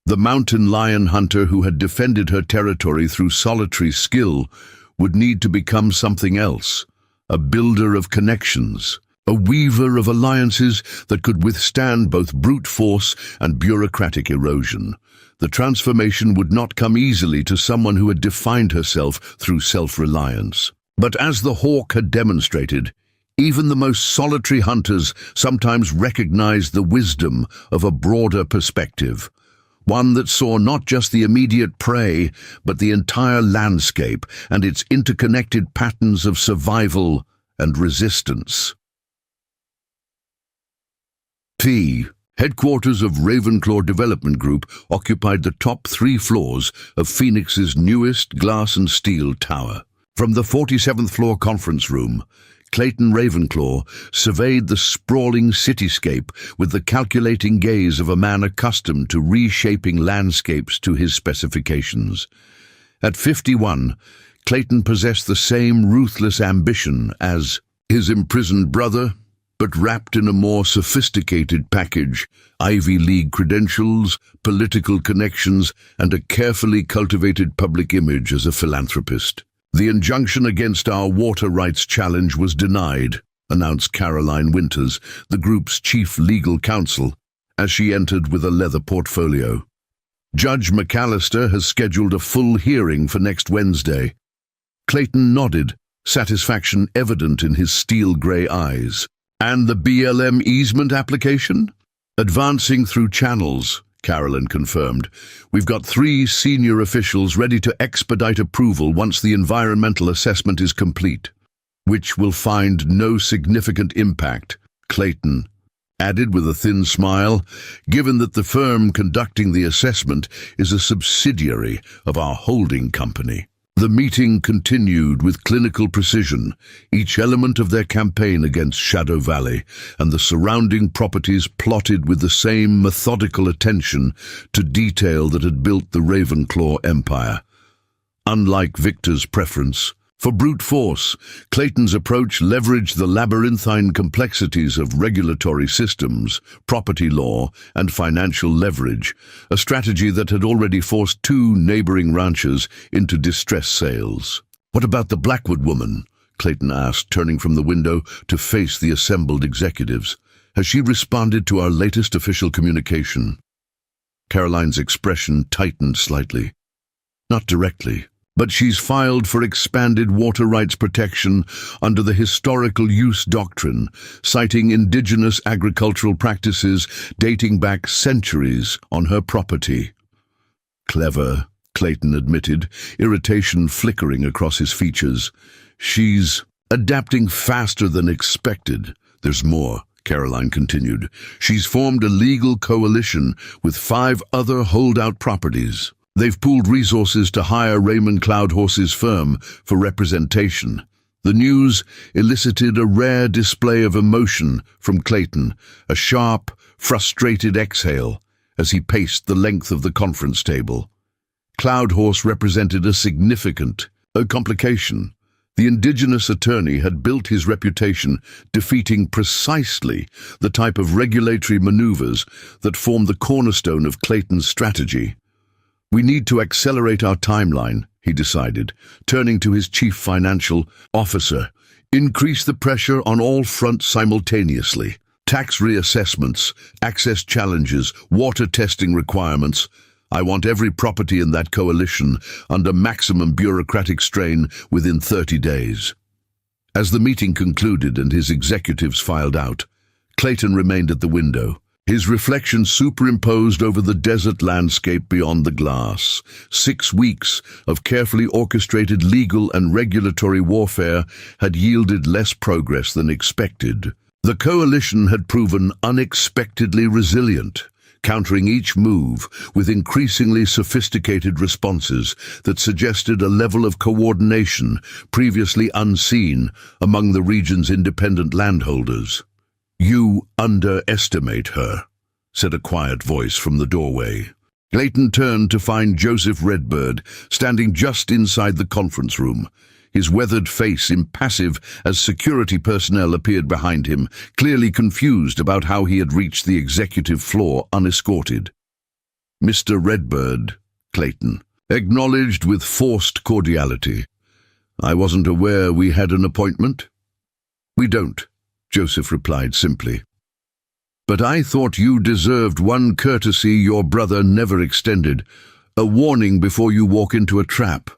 The mountain lion hunter who had defended her territory through solitary skill would need to become something else, a builder of connections, a weaver of alliances that could withstand both brute force and bureaucratic erosion. The transformation would not come easily to someone who had defined herself through self-reliance. But as the hawk had demonstrated, even the most solitary hunters sometimes recognized the wisdom of a broader perspective, one that saw not just the immediate prey, but the entire landscape and its interconnected patterns of survival and resistance. Headquarters of Ravenclaw Development Group occupied the top 3 floors of Phoenix's newest glass and steel tower. From the 47th floor conference room, Clayton Ravenclaw surveyed the sprawling cityscape with the calculating gaze of a man accustomed to reshaping landscapes to his specifications. At 51, Clayton possessed the same ruthless ambition as his imprisoned brother, but wrapped in a more sophisticated package: Ivy League credentials, political connections, and a carefully cultivated public image as a philanthropist. "The injunction against our water rights challenge was denied," announced Caroline Winters, the group's chief legal counsel, as she entered with a leather portfolio. "Judge McAllister has scheduled a full hearing for next Wednesday." Clayton nodded, satisfaction evident in his steel-grey eyes. "And the BLM easement application?" "Advancing through channels," Carolyn confirmed. "We've got 3 senior officials ready to expedite approval once the environmental assessment is complete." "Which will find no significant impact," Clayton added with a thin smile, "given that the firm conducting the assessment is a subsidiary of our holding company." The meeting continued with clinical precision, each element of their campaign against Shadow Valley and the surrounding properties plotted with the same methodical attention to detail that had built the Ravenclaw empire. Unlike Victor's preference for brute force, Clayton's approach leveraged the labyrinthine complexities of regulatory systems, property law, and financial leverage, a strategy that had already forced 2 neighboring ranches into distress sales. "What about the Blackwood woman?" Clayton asked, turning from the window to face the assembled executives. "Has she responded to our latest official communication?" Caroline's expression tightened slightly. "Not directly. But she's filed for expanded water rights protection under the historical use doctrine, citing indigenous agricultural practices dating back centuries on her property." "Clever," Clayton admitted, irritation flickering across his features. "She's adapting faster than expected. There's more," Caroline continued. "She's formed a legal coalition with 5 other holdout properties. They've pooled resources to hire Raymond Cloudhorse's firm for representation." The news elicited a rare display of emotion from Clayton, a sharp, frustrated exhale as he paced the length of the conference table. Cloudhorse represented a significant complication. The indigenous attorney had built his reputation defeating precisely the type of regulatory maneuvers that formed the cornerstone of Clayton's strategy. "We need to accelerate our timeline," he decided, turning to his chief financial officer. Increase the pressure on all fronts simultaneously. Tax reassessments, access challenges, water testing requirements. I want every property in that coalition under maximum bureaucratic strain within 30 days. As the meeting concluded and his executives filed out, Clayton remained at the window, his reflection superimposed over the desert landscape beyond the glass. 6 weeks of carefully orchestrated legal and regulatory warfare had yielded less progress than expected. The coalition had proven unexpectedly resilient, countering each move with increasingly sophisticated responses that suggested a level of coordination previously unseen among the region's independent landholders. "You underestimate her," said a quiet voice from the doorway. Clayton turned to find Joseph Redbird standing just inside the conference room, his weathered face impassive as security personnel appeared behind him, clearly confused about how he had reached the executive floor unescorted. "Mr. Redbird," Clayton acknowledged with forced cordiality. "I wasn't aware we had an appointment." "We don't," Joseph replied simply. "But I thought you deserved one courtesy your brother never extended, a warning before you walk into a trap."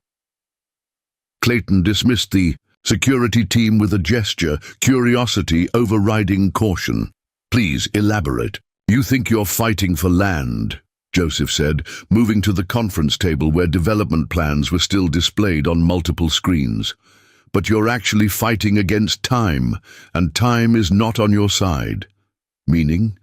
Clayton dismissed the security team with a gesture, curiosity overriding caution. "Please elaborate." "You think you're fighting for land," Joseph said, moving to the conference table where development plans were still displayed on multiple screens. "But you're actually fighting against time, and time is not on your side." Meaning?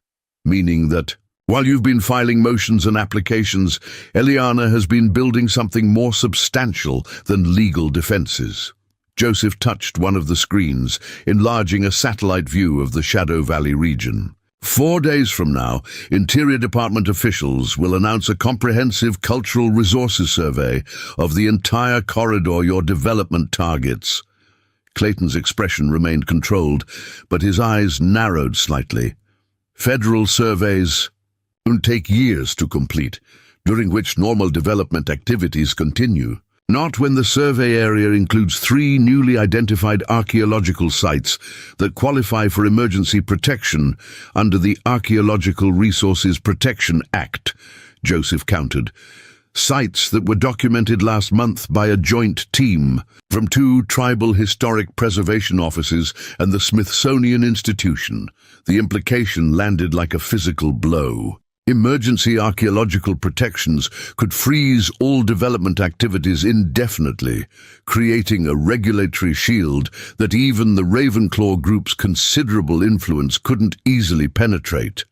Meaning that, while you've been filing motions and applications, Eliana has been building something more substantial than legal defenses. Joseph touched one of the screens, enlarging a satellite view of the Shadow Valley region. 4 days from now, Interior Department officials will announce a comprehensive cultural resources survey of the entire corridor your development targets. Clayton's expression remained controlled, but his eyes narrowed slightly. Federal surveys take years to complete, during which normal development activities continue. Not when the survey area includes 3 newly identified archaeological sites that qualify for emergency protection under the Archaeological Resources Protection Act, Joseph countered. Sites that were documented last month by a joint team from 2 tribal historic preservation offices and the Smithsonian Institution. The implication landed like a physical blow. Emergency archaeological protections could freeze all development activities indefinitely, creating a regulatory shield that even the Ravenclaw Group's considerable influence couldn't easily penetrate.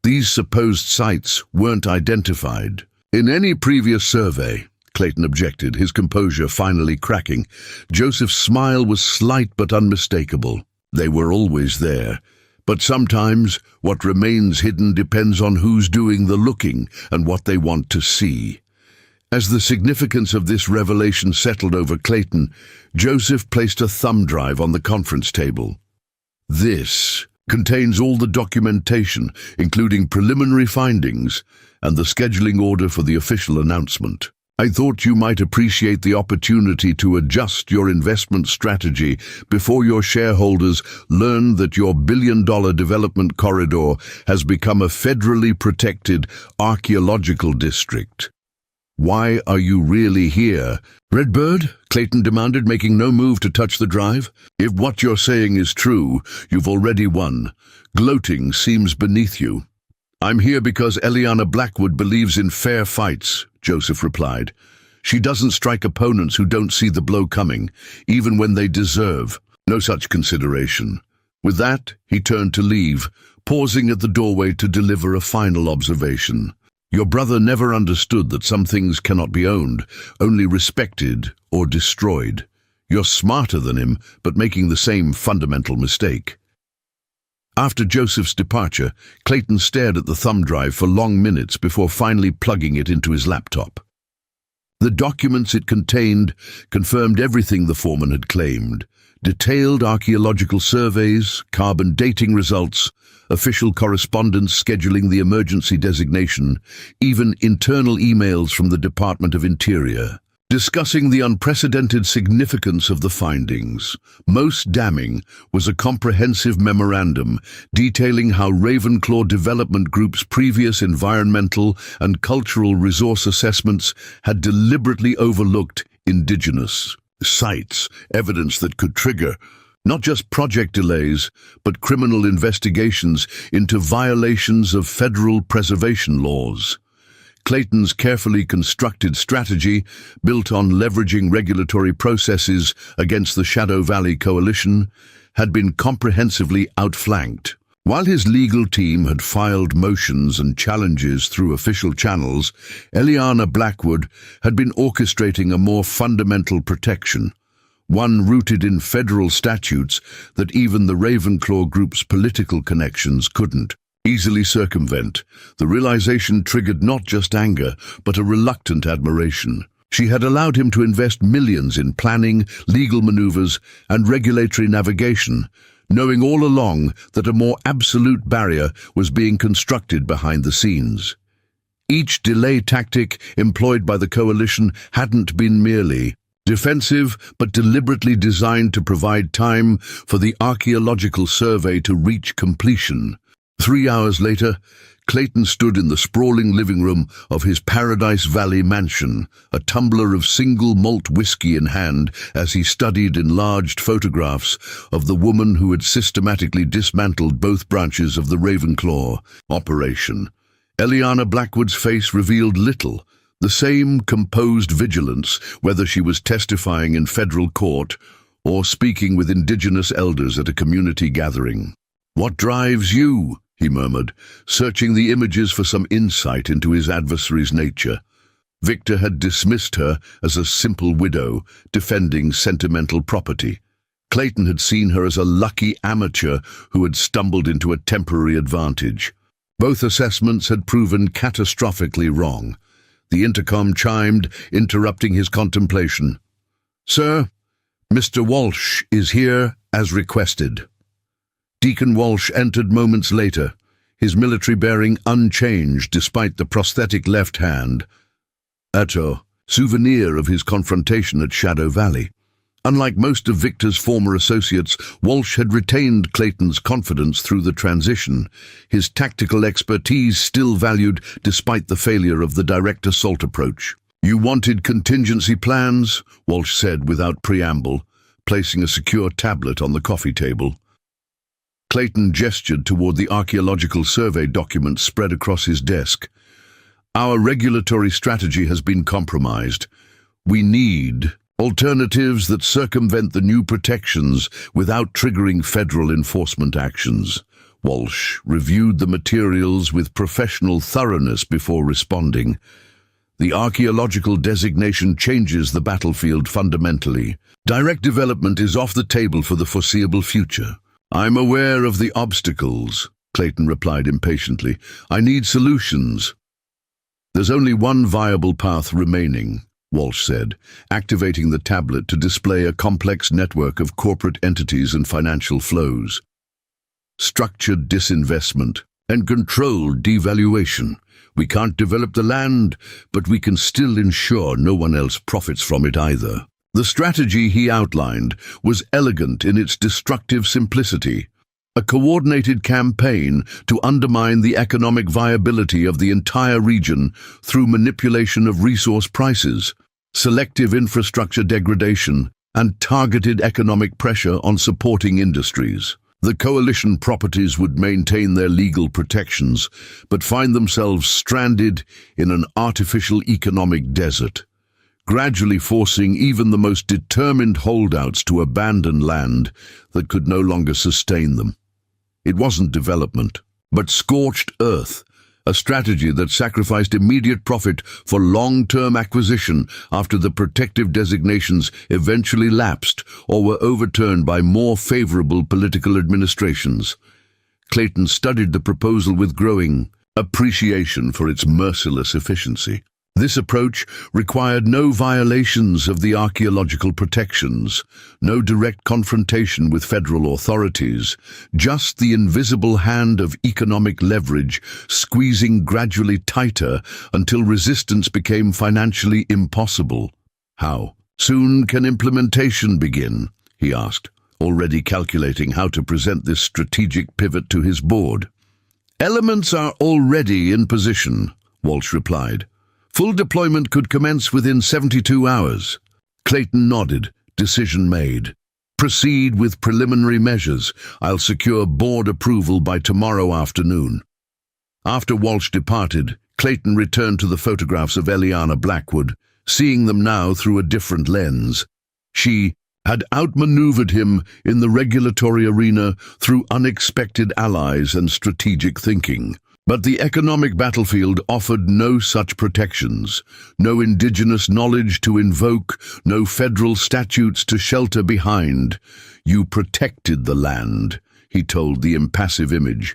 These supposed sites weren't identified in any previous survey, Clayton objected, his composure finally cracking. Joseph's smile was slight but unmistakable. They were always there. But sometimes what remains hidden depends on who's doing the looking and what they want to see. As the significance of this revelation settled over Clayton, Joseph placed a thumb drive on the conference table. "This contains all the documentation, including preliminary findings, and the scheduling order for the official announcement. I thought you might appreciate the opportunity to adjust your investment strategy before your shareholders learn that your billion-dollar development corridor has become a federally protected archaeological district." "Why are you really here?" "Redbird?" Clayton demanded, making no move to touch the drive. "If what you're saying is true, you've already won. Gloating seems beneath you." "I'm here because Eliana Blackwood believes in fair fights," Joseph replied. "She doesn't strike opponents who don't see the blow coming, even when they deserve. No such consideration." With that, he turned to leave, pausing at the doorway to deliver a final observation. "Your brother never understood that some things cannot be owned, only respected or destroyed. You're smarter than him, but making the same fundamental mistake." After Joseph's departure, Clayton stared at the thumb drive for long minutes before finally plugging it into his laptop. The documents it contained confirmed everything the foreman had claimed: detailed archaeological surveys, carbon dating results, official correspondence scheduling the emergency designation, even internal emails from the Department of Interior. discussing the unprecedented significance of the findings. Most damning was a comprehensive memorandum detailing how Ravenclaw Development Group's previous environmental and cultural resource assessments had deliberately overlooked indigenous sites, evidence that could trigger not just project delays, but criminal investigations into violations of federal preservation laws. Clayton's carefully constructed strategy, built on leveraging regulatory processes against the Shadow Valley Coalition, had been comprehensively outflanked. While his legal team had filed motions and challenges through official channels, Eliana Blackwood had been orchestrating a more fundamental protection, one rooted in federal statutes that even the Ravenclaw Group's political connections couldn't easily circumvent. The realization triggered not just anger, but a reluctant admiration. She had allowed him to invest millions in planning, legal maneuvers, and regulatory navigation, knowing all along that a more absolute barrier was being constructed behind the scenes. Each delay tactic employed by the coalition hadn't been merely defensive, but deliberately designed to provide time for the archaeological survey to reach completion. 3 hours later, Clayton stood in the sprawling living room of his Paradise Valley mansion, a tumbler of single malt whiskey in hand as he studied enlarged photographs of the woman who had systematically dismantled both branches of the Ravenclaw operation. Eliana Blackwood's face revealed little, the same composed vigilance, whether she was testifying in federal court or speaking with indigenous elders at a community gathering. "What drives you?" he murmured, searching the images for some insight into his adversary's nature. Victor had dismissed her as a simple widow, defending sentimental property. Clayton had seen her as a lucky amateur who had stumbled into a temporary advantage. Both assessments had proven catastrophically wrong. The intercom chimed, interrupting his contemplation. "Sir, Mr. Walsh is here as requested." Deacon Walsh entered moments later, his military bearing unchanged despite the prosthetic left hand, a souvenir of his confrontation at Shadow Valley. Unlike most of Victor's former associates, Walsh had retained Clayton's confidence through the transition, his tactical expertise still valued despite the failure of the direct assault approach. "You wanted contingency plans?" Walsh said without preamble, placing a secure tablet on the coffee table. Clayton gestured toward the archaeological survey documents spread across his desk. "Our regulatory strategy has been compromised. We need alternatives that circumvent the new protections without triggering federal enforcement actions." Walsh reviewed the materials with professional thoroughness before responding. "The archaeological designation changes the battlefield fundamentally. Direct development is off the table for the foreseeable future." "I'm aware of the obstacles," Clayton replied impatiently. "I need solutions." "There's only one viable path remaining," Walsh said, activating the tablet to display a complex network of corporate entities and financial flows. "Structured disinvestment and controlled devaluation. We can't develop the land, but we can still ensure no one else profits from it either." The strategy he outlined was elegant in its destructive simplicity, a coordinated campaign to undermine the economic viability of the entire region through manipulation of resource prices, selective infrastructure degradation, and targeted economic pressure on supporting industries. The coalition properties would maintain their legal protections, but find themselves stranded in an artificial economic desert, gradually forcing even the most determined holdouts to abandon land that could no longer sustain them. It wasn't development, but scorched earth, a strategy that sacrificed immediate profit for long-term acquisition after the protective designations eventually lapsed or were overturned by more favorable political administrations. Clayton studied the proposal with growing appreciation for its merciless efficiency. This approach required no violations of the archaeological protections, no direct confrontation with federal authorities, just the invisible hand of economic leverage squeezing gradually tighter until resistance became financially impossible. How soon can implementation begin? He asked, already calculating how to present this strategic pivot to his board. Elements are already in position, Walsh replied. Full deployment could commence within 72 hours. Clayton nodded, decision made. Proceed with preliminary measures. I'll secure board approval by tomorrow afternoon. After Walsh departed, Clayton returned to the photographs of Eliana Blackwood, seeing them now through a different lens. She had outmaneuvered him in the regulatory arena through unexpected allies and strategic thinking. But the economic battlefield offered no such protections, no indigenous knowledge to invoke, no federal statutes to shelter behind. You protected the land, he told the impassive image.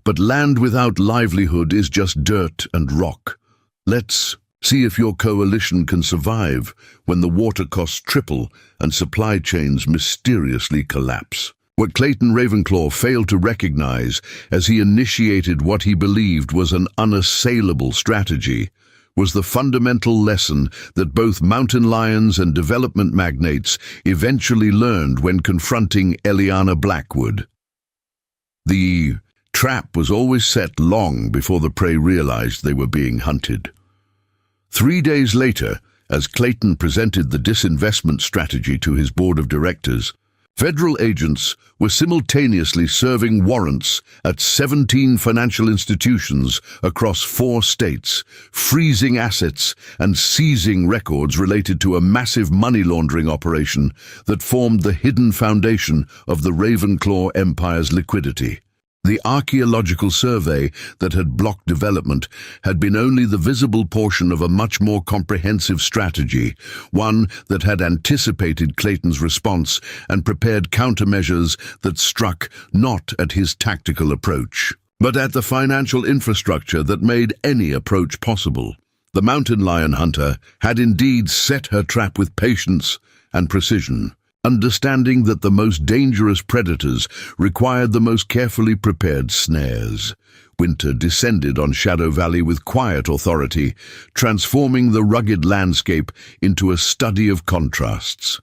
But land without livelihood is just dirt and rock. Let's see if your coalition can survive when the water costs triple and supply chains mysteriously collapse. What Clayton Ravenclaw failed to recognize as he initiated what he believed was an unassailable strategy was the fundamental lesson that both mountain lions and development magnates eventually learned when confronting Eliana Blackwood. The trap was always set long before the prey realized they were being hunted. 3 days later, as Clayton presented the disinvestment strategy to his board of directors, federal agents were simultaneously serving warrants at 17 financial institutions across 4 states, freezing assets and seizing records related to a massive money laundering operation that formed the hidden foundation of the Ravenclaw Empire's liquidity. The archaeological survey that had blocked development had been only the visible portion of a much more comprehensive strategy, one that had anticipated Clayton's response and prepared countermeasures that struck not at his tactical approach, but at the financial infrastructure that made any approach possible. The mountain lion hunter had indeed set her trap with patience and precision, understanding that the most dangerous predators required the most carefully prepared snares. Winter descended on Shadow Valley with quiet authority, transforming the rugged landscape into a study of contrasts.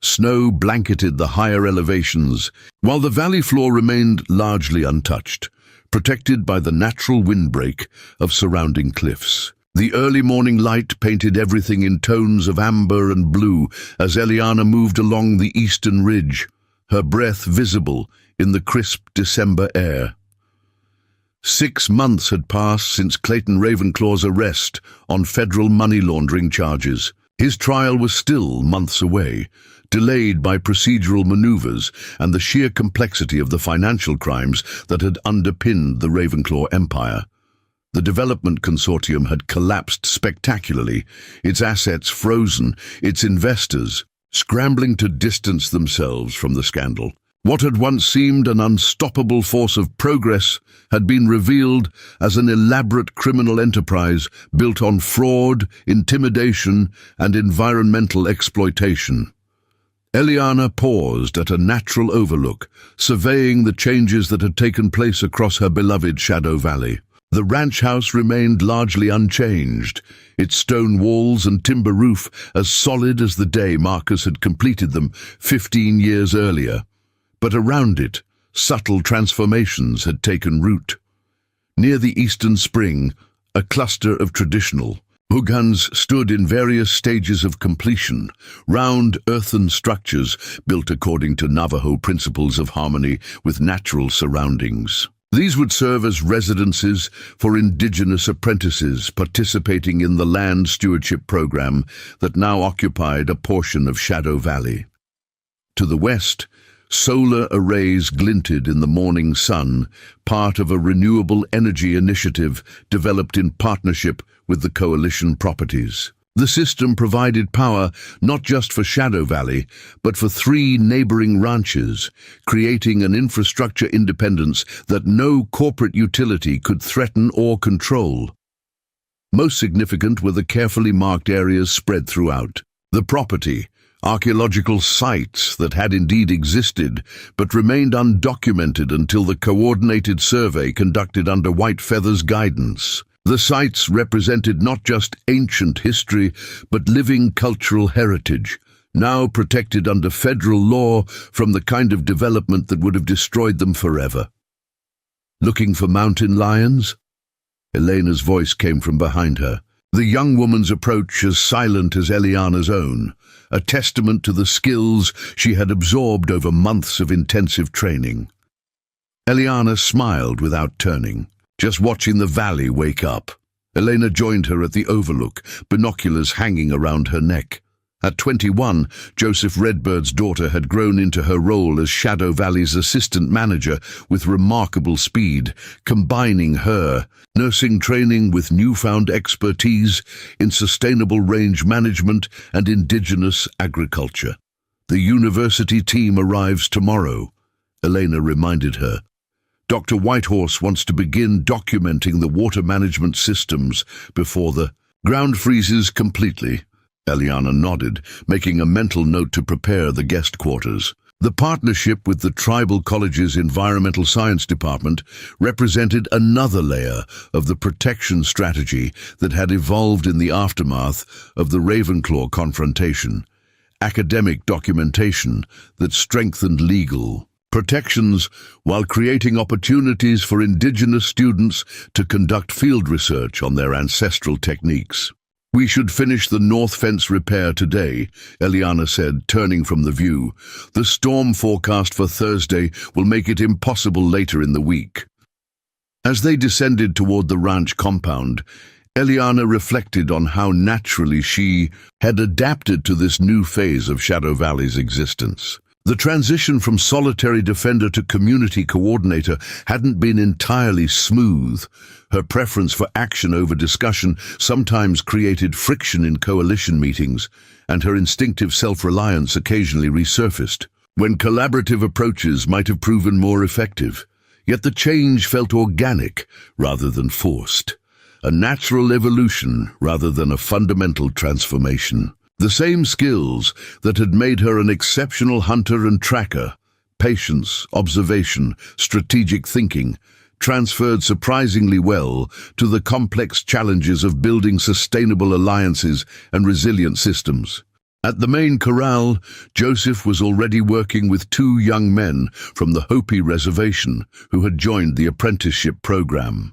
Snow blanketed the higher elevations, while the valley floor remained largely untouched, protected by the natural windbreak of surrounding cliffs. The early morning light painted everything in tones of amber and blue as Eliana moved along the eastern ridge, her breath visible in the crisp December air. 6 months had passed since Clayton Ravenclaw's arrest on federal money laundering charges. His trial was still months away, delayed by procedural maneuvers and the sheer complexity of the financial crimes that had underpinned the Ravenclaw Empire. The development consortium had collapsed spectacularly, its assets frozen, its investors scrambling to distance themselves from the scandal. What had once seemed an unstoppable force of progress had been revealed as an elaborate criminal enterprise built on fraud, intimidation, and environmental exploitation. Eliana paused at a natural overlook, surveying the changes that had taken place across her beloved Shadow Valley. The ranch house remained largely unchanged, its stone walls and timber roof as solid as the day Marcus had completed them 15 years earlier. But around it, subtle transformations had taken root. Near the eastern spring, a cluster of traditional hugans stood in various stages of completion, round earthen structures built according to Navajo principles of harmony with natural surroundings. These would serve as residences for indigenous apprentices participating in the land stewardship program that now occupied a portion of Shadow Valley. To the west, solar arrays glinted in the morning sun, part of a renewable energy initiative developed in partnership with the coalition properties. The system provided power not just for Shadow Valley, but for 3 neighboring ranches, creating an infrastructure independence that no corporate utility could threaten or control. Most significant were the carefully marked areas spread throughout. The property, archaeological sites that had indeed existed, but remained undocumented until the coordinated survey conducted under White Feather's guidance. The sites represented not just ancient history, but living cultural heritage, now protected under federal law from the kind of development that would have destroyed them forever. Looking for mountain lions? Elena's voice came from behind her, the young woman's approach as silent as Eliana's own, a testament to the skills she had absorbed over months of intensive training. Eliana smiled without turning, just watching the valley wake up. Elena joined her at the overlook, binoculars hanging around her neck. At 21, Joseph Redbird's daughter had grown into her role as Shadow Valley's assistant manager with remarkable speed, combining her nursing training with newfound expertise in sustainable range management and indigenous agriculture. The university team arrives tomorrow, Elena reminded her. Dr. Whitehorse wants to begin documenting the water management systems before the ground freezes completely. Eliana nodded, making a mental note to prepare the guest quarters. The partnership with the Tribal College's Environmental Science Department represented another layer of the protection strategy that had evolved in the aftermath of the Ravenclaw confrontation. Academic documentation that strengthened legal protections while creating opportunities for indigenous students to conduct field research on their ancestral techniques. "We should finish the north fence repair today," Eliana said, turning from the view. "The storm forecast for Thursday will make it impossible later in the week." As they descended toward the ranch compound, Eliana reflected on how naturally she had adapted to this new phase of Shadow Valley's existence. The transition from solitary defender to community coordinator hadn't been entirely smooth. Her preference for action over discussion sometimes created friction in coalition meetings, and her instinctive self-reliance occasionally resurfaced, when collaborative approaches might have proven more effective. Yet the change felt organic rather than forced, a natural evolution rather than a fundamental transformation. The same skills that had made her an exceptional hunter and tracker, patience, observation, strategic thinking, transferred surprisingly well to the complex challenges of building sustainable alliances and resilient systems. At the main corral, Joseph was already working with 2 young men from the Hopi Reservation who had joined the apprenticeship program.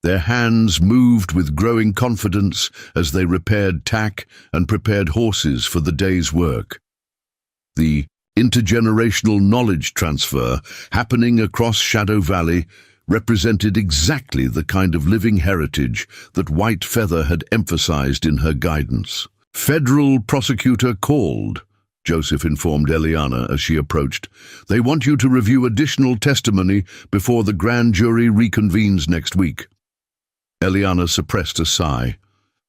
Their hands moved with growing confidence as they repaired tack and prepared horses for the day's work. The intergenerational knowledge transfer happening across Shadow Valley represented exactly the kind of living heritage that White Feather had emphasized in her guidance. "Federal prosecutor called," Joseph informed Eliana as she approached. "They want you to review additional testimony before the grand jury reconvenes next week." Eliana suppressed a sigh.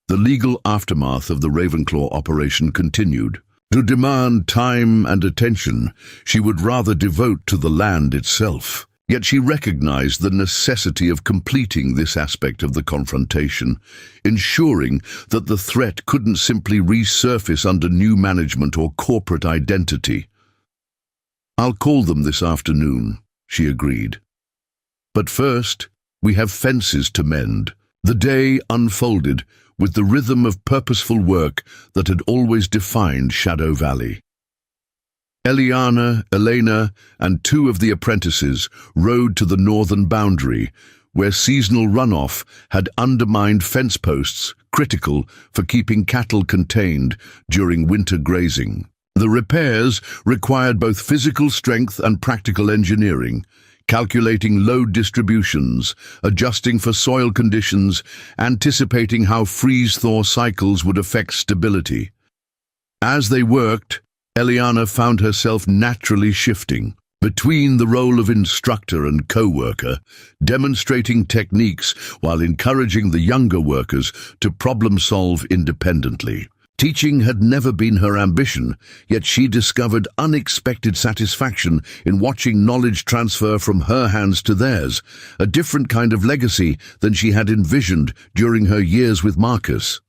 The legal aftermath of the Ravenclaw operation continued. To demand time and attention she would rather devote to the land itself. Yet she recognized the necessity of completing this aspect of the confrontation, ensuring that the threat couldn't simply resurface under new management or corporate identity. "I'll call them this afternoon," she agreed. "But first, we have fences to mend." The day unfolded with the rhythm of purposeful work that had always defined Shadow Valley. Eliana, Elena, and 2 of the apprentices rode to the northern boundary, where seasonal runoff had undermined fence posts critical for keeping cattle contained during winter grazing. The repairs required both physical strength and practical engineering, calculating load distributions, adjusting for soil conditions, anticipating how freeze-thaw cycles would affect stability. As they worked, Eliana found herself naturally shifting between the role of instructor and co-worker, demonstrating techniques while encouraging the younger workers to problem-solve independently. Teaching had never been her ambition, yet she discovered unexpected satisfaction in watching knowledge transfer from her hands to theirs, a different kind of legacy than she had envisioned during her years with Marcus.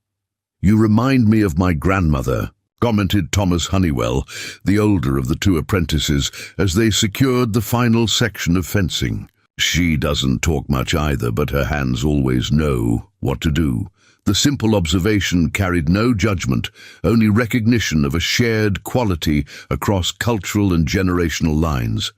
"You remind me of my grandmother," commented Thomas Honeywell, the older of the 2 apprentices, as they secured the final section of fencing. She doesn't talk much either, but her hands always know what to do. The simple observation carried no judgment, only recognition of a shared quality across cultural and generational lines.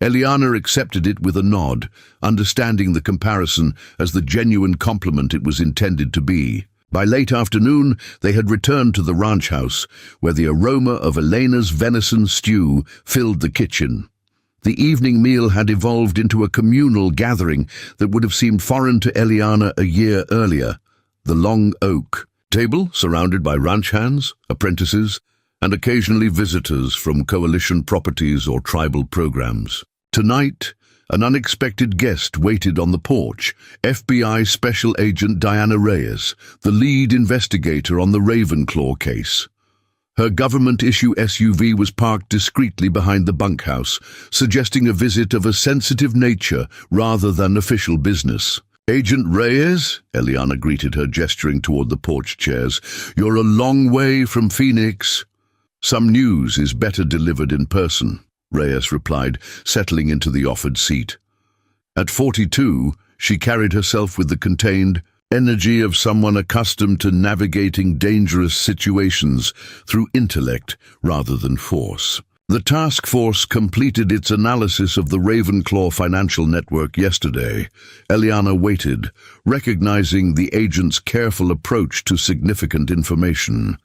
Eliana accepted it with a nod, understanding the comparison as the genuine compliment it was intended to be. By late afternoon, they had returned to the ranch house, where the aroma of Elena's venison stew filled the kitchen. The evening meal had evolved into a communal gathering that would have seemed foreign to Eliana a year earlier. The long oak table, surrounded by ranch hands, apprentices, and occasionally visitors from coalition properties or tribal programs. Tonight, an unexpected guest waited on the porch, FBI Special Agent Diana Reyes, the lead investigator on the Ravenclaw case. Her government-issue SUV was parked discreetly behind the bunkhouse, suggesting a visit of a sensitive nature rather than official business. "Agent Reyes," Eliana greeted her, gesturing toward the porch chairs, "you're a long way from Phoenix." "Some news is better delivered in person," Reyes replied, settling into the offered seat. At 42, she carried herself with the contained energy of someone accustomed to navigating dangerous situations through intellect rather than force. The task force completed its analysis of the Ravenclaw financial network yesterday. Eliana waited, recognizing the agent's careful approach to significant information.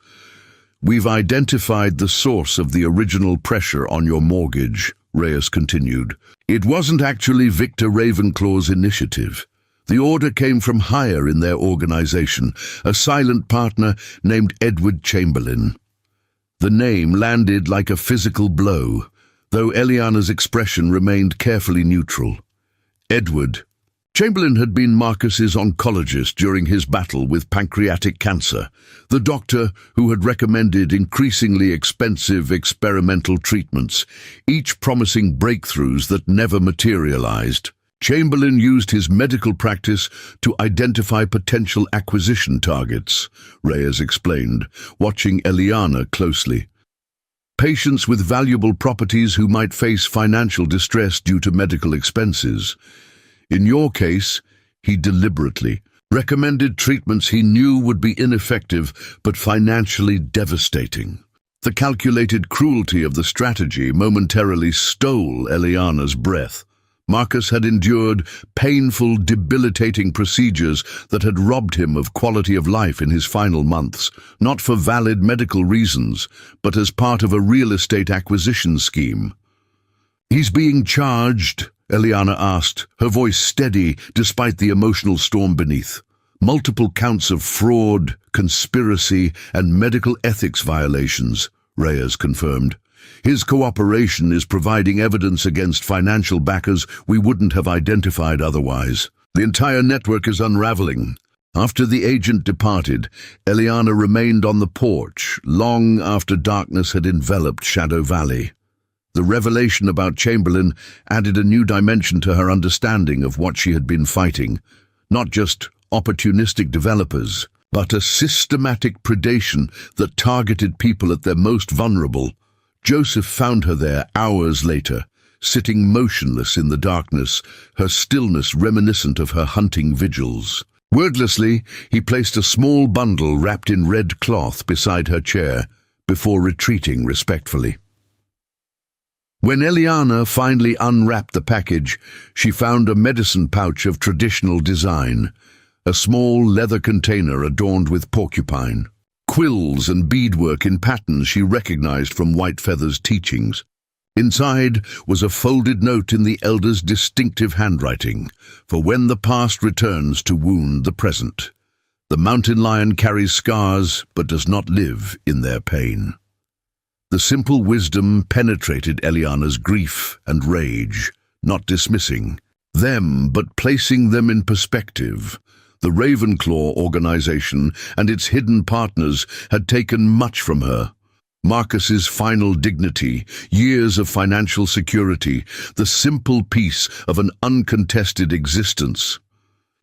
"We've identified the source of the original pressure on your mortgage," Reyes continued. "It wasn't actually Victor Ravenclaw's initiative. The order came from higher in their organization, a silent partner named Edward Chamberlain." The name landed like a physical blow, though Eliana's expression remained carefully neutral. Edward. Chamberlain had been Marcus's oncologist during his battle with pancreatic cancer, the doctor who had recommended increasingly expensive experimental treatments, each promising breakthroughs that never materialized. Chamberlain used his medical practice to identify potential acquisition targets, Reyes explained, watching Eliana closely. Patients with valuable properties who might face financial distress due to medical expenses. In your case, he deliberately recommended treatments he knew would be ineffective but financially devastating. The calculated cruelty of the strategy momentarily stole Eliana's breath. Marcus had endured painful, debilitating procedures that had robbed him of quality of life in his final months, not for valid medical reasons, but as part of a real estate acquisition scheme. "He's being charged?" Eliana asked, her voice steady despite the emotional storm beneath. "Multiple counts of fraud, conspiracy, and medical ethics violations," Reyes confirmed. "His cooperation is providing evidence against financial backers we wouldn't have identified otherwise. The entire network is unraveling." After the agent departed, Eliana remained on the porch long after darkness had enveloped Shadow Valley. The revelation about Chamberlain added a new dimension to her understanding of what she had been fighting. Not just opportunistic developers, but a systematic predation that targeted people at their most vulnerable. Joseph found her there hours later, sitting motionless in the darkness, her stillness reminiscent of her hunting vigils. Wordlessly, he placed a small bundle wrapped in red cloth beside her chair, before retreating respectfully. When Eliana finally unwrapped the package, she found a medicine pouch of traditional design, a small leather container adorned with porcupine, quills and beadwork in patterns she recognized from Whitefeather's teachings. Inside was a folded note in the elder's distinctive handwriting, for when the past returns to wound the present. The mountain lion carries scars but does not live in their pain. The simple wisdom penetrated Eliana's grief and rage, not dismissing them but placing them in perspective. The Ravenclaw organization and its hidden partners had taken much from her. Marcus's final dignity, years of financial security, the simple peace of an uncontested existence.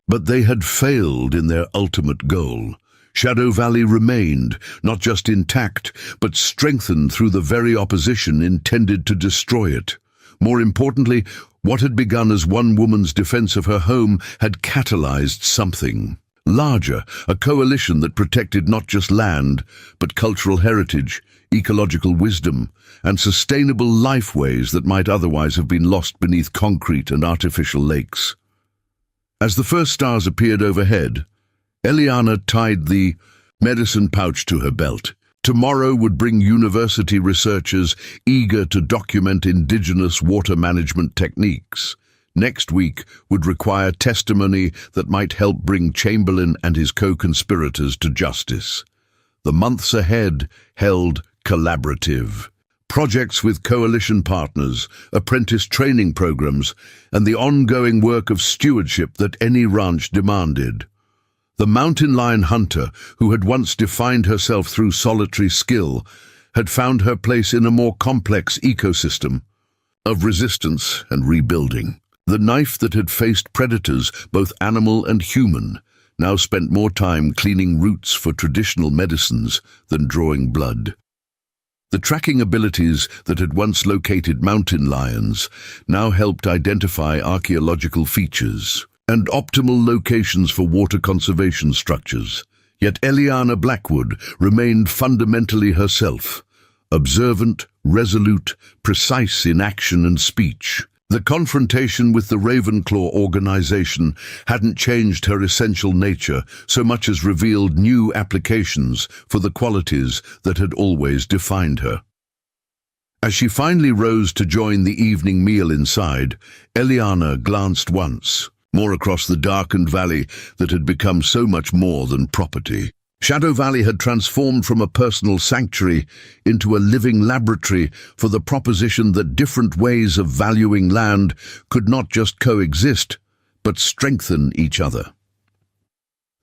But they had failed in their ultimate goal. Shadow Valley remained, not just intact, but strengthened through the very opposition intended to destroy it. More importantly, what had begun as one woman's defense of her home had catalyzed something larger, a coalition that protected not just land, but cultural heritage, ecological wisdom, and sustainable lifeways that might otherwise have been lost beneath concrete and artificial lakes. As the first stars appeared overhead, Eliana tied the medicine pouch to her belt. Tomorrow would bring university researchers eager to document indigenous water management techniques. Next week would require testimony that might help bring Chamberlain and his co-conspirators to justice. The months ahead held collaborative. Projects with coalition partners, apprentice training programs, and the ongoing work of stewardship that any ranch demanded. The mountain lion hunter, who had once defined herself through solitary skill, had found her place in a more complex ecosystem of resistance and rebuilding. The knife that had faced predators, both animal and human, now spent more time cleaning roots for traditional medicines than drawing blood. The tracking abilities that had once located mountain lions now helped identify archaeological features and optimal locations for water conservation structures. Yet Eliana Blackwood remained fundamentally herself, observant, resolute, precise in action and speech. The confrontation with the Ravenclaw organization hadn't changed her essential nature so much as revealed new applications for the qualities that had always defined her. As she finally rose to join the evening meal inside, Eliana glanced once more across the darkened valley that had become so much more than property. Shadow Valley had transformed from a personal sanctuary into a living laboratory for the proposition that different ways of valuing land could not just coexist, but strengthen each other.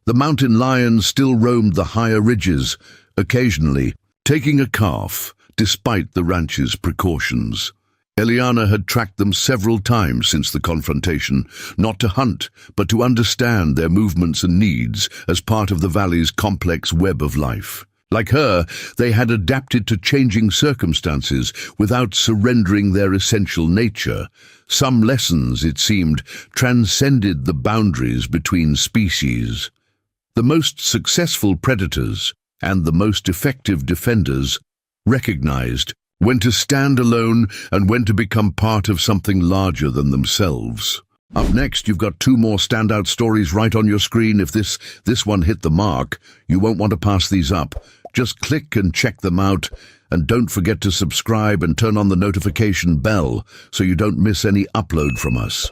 The mountain lions still roamed the higher ridges, occasionally taking a calf, despite the ranch's precautions. Eliana had tracked them several times since the confrontation, not to hunt, but to understand their movements and needs as part of the valley's complex web of life. Like her, they had adapted to changing circumstances without surrendering their essential nature. Some lessons, it seemed, transcended the boundaries between species. The most successful predators and the most effective defenders recognized when to stand alone and when to become part of something larger than themselves. Up next, you've got two more standout stories right on your screen. If this one hit the mark, you won't want to pass these up. Just click and check them out, and don't forget to subscribe and turn on the notification bell so you don't miss any upload from us.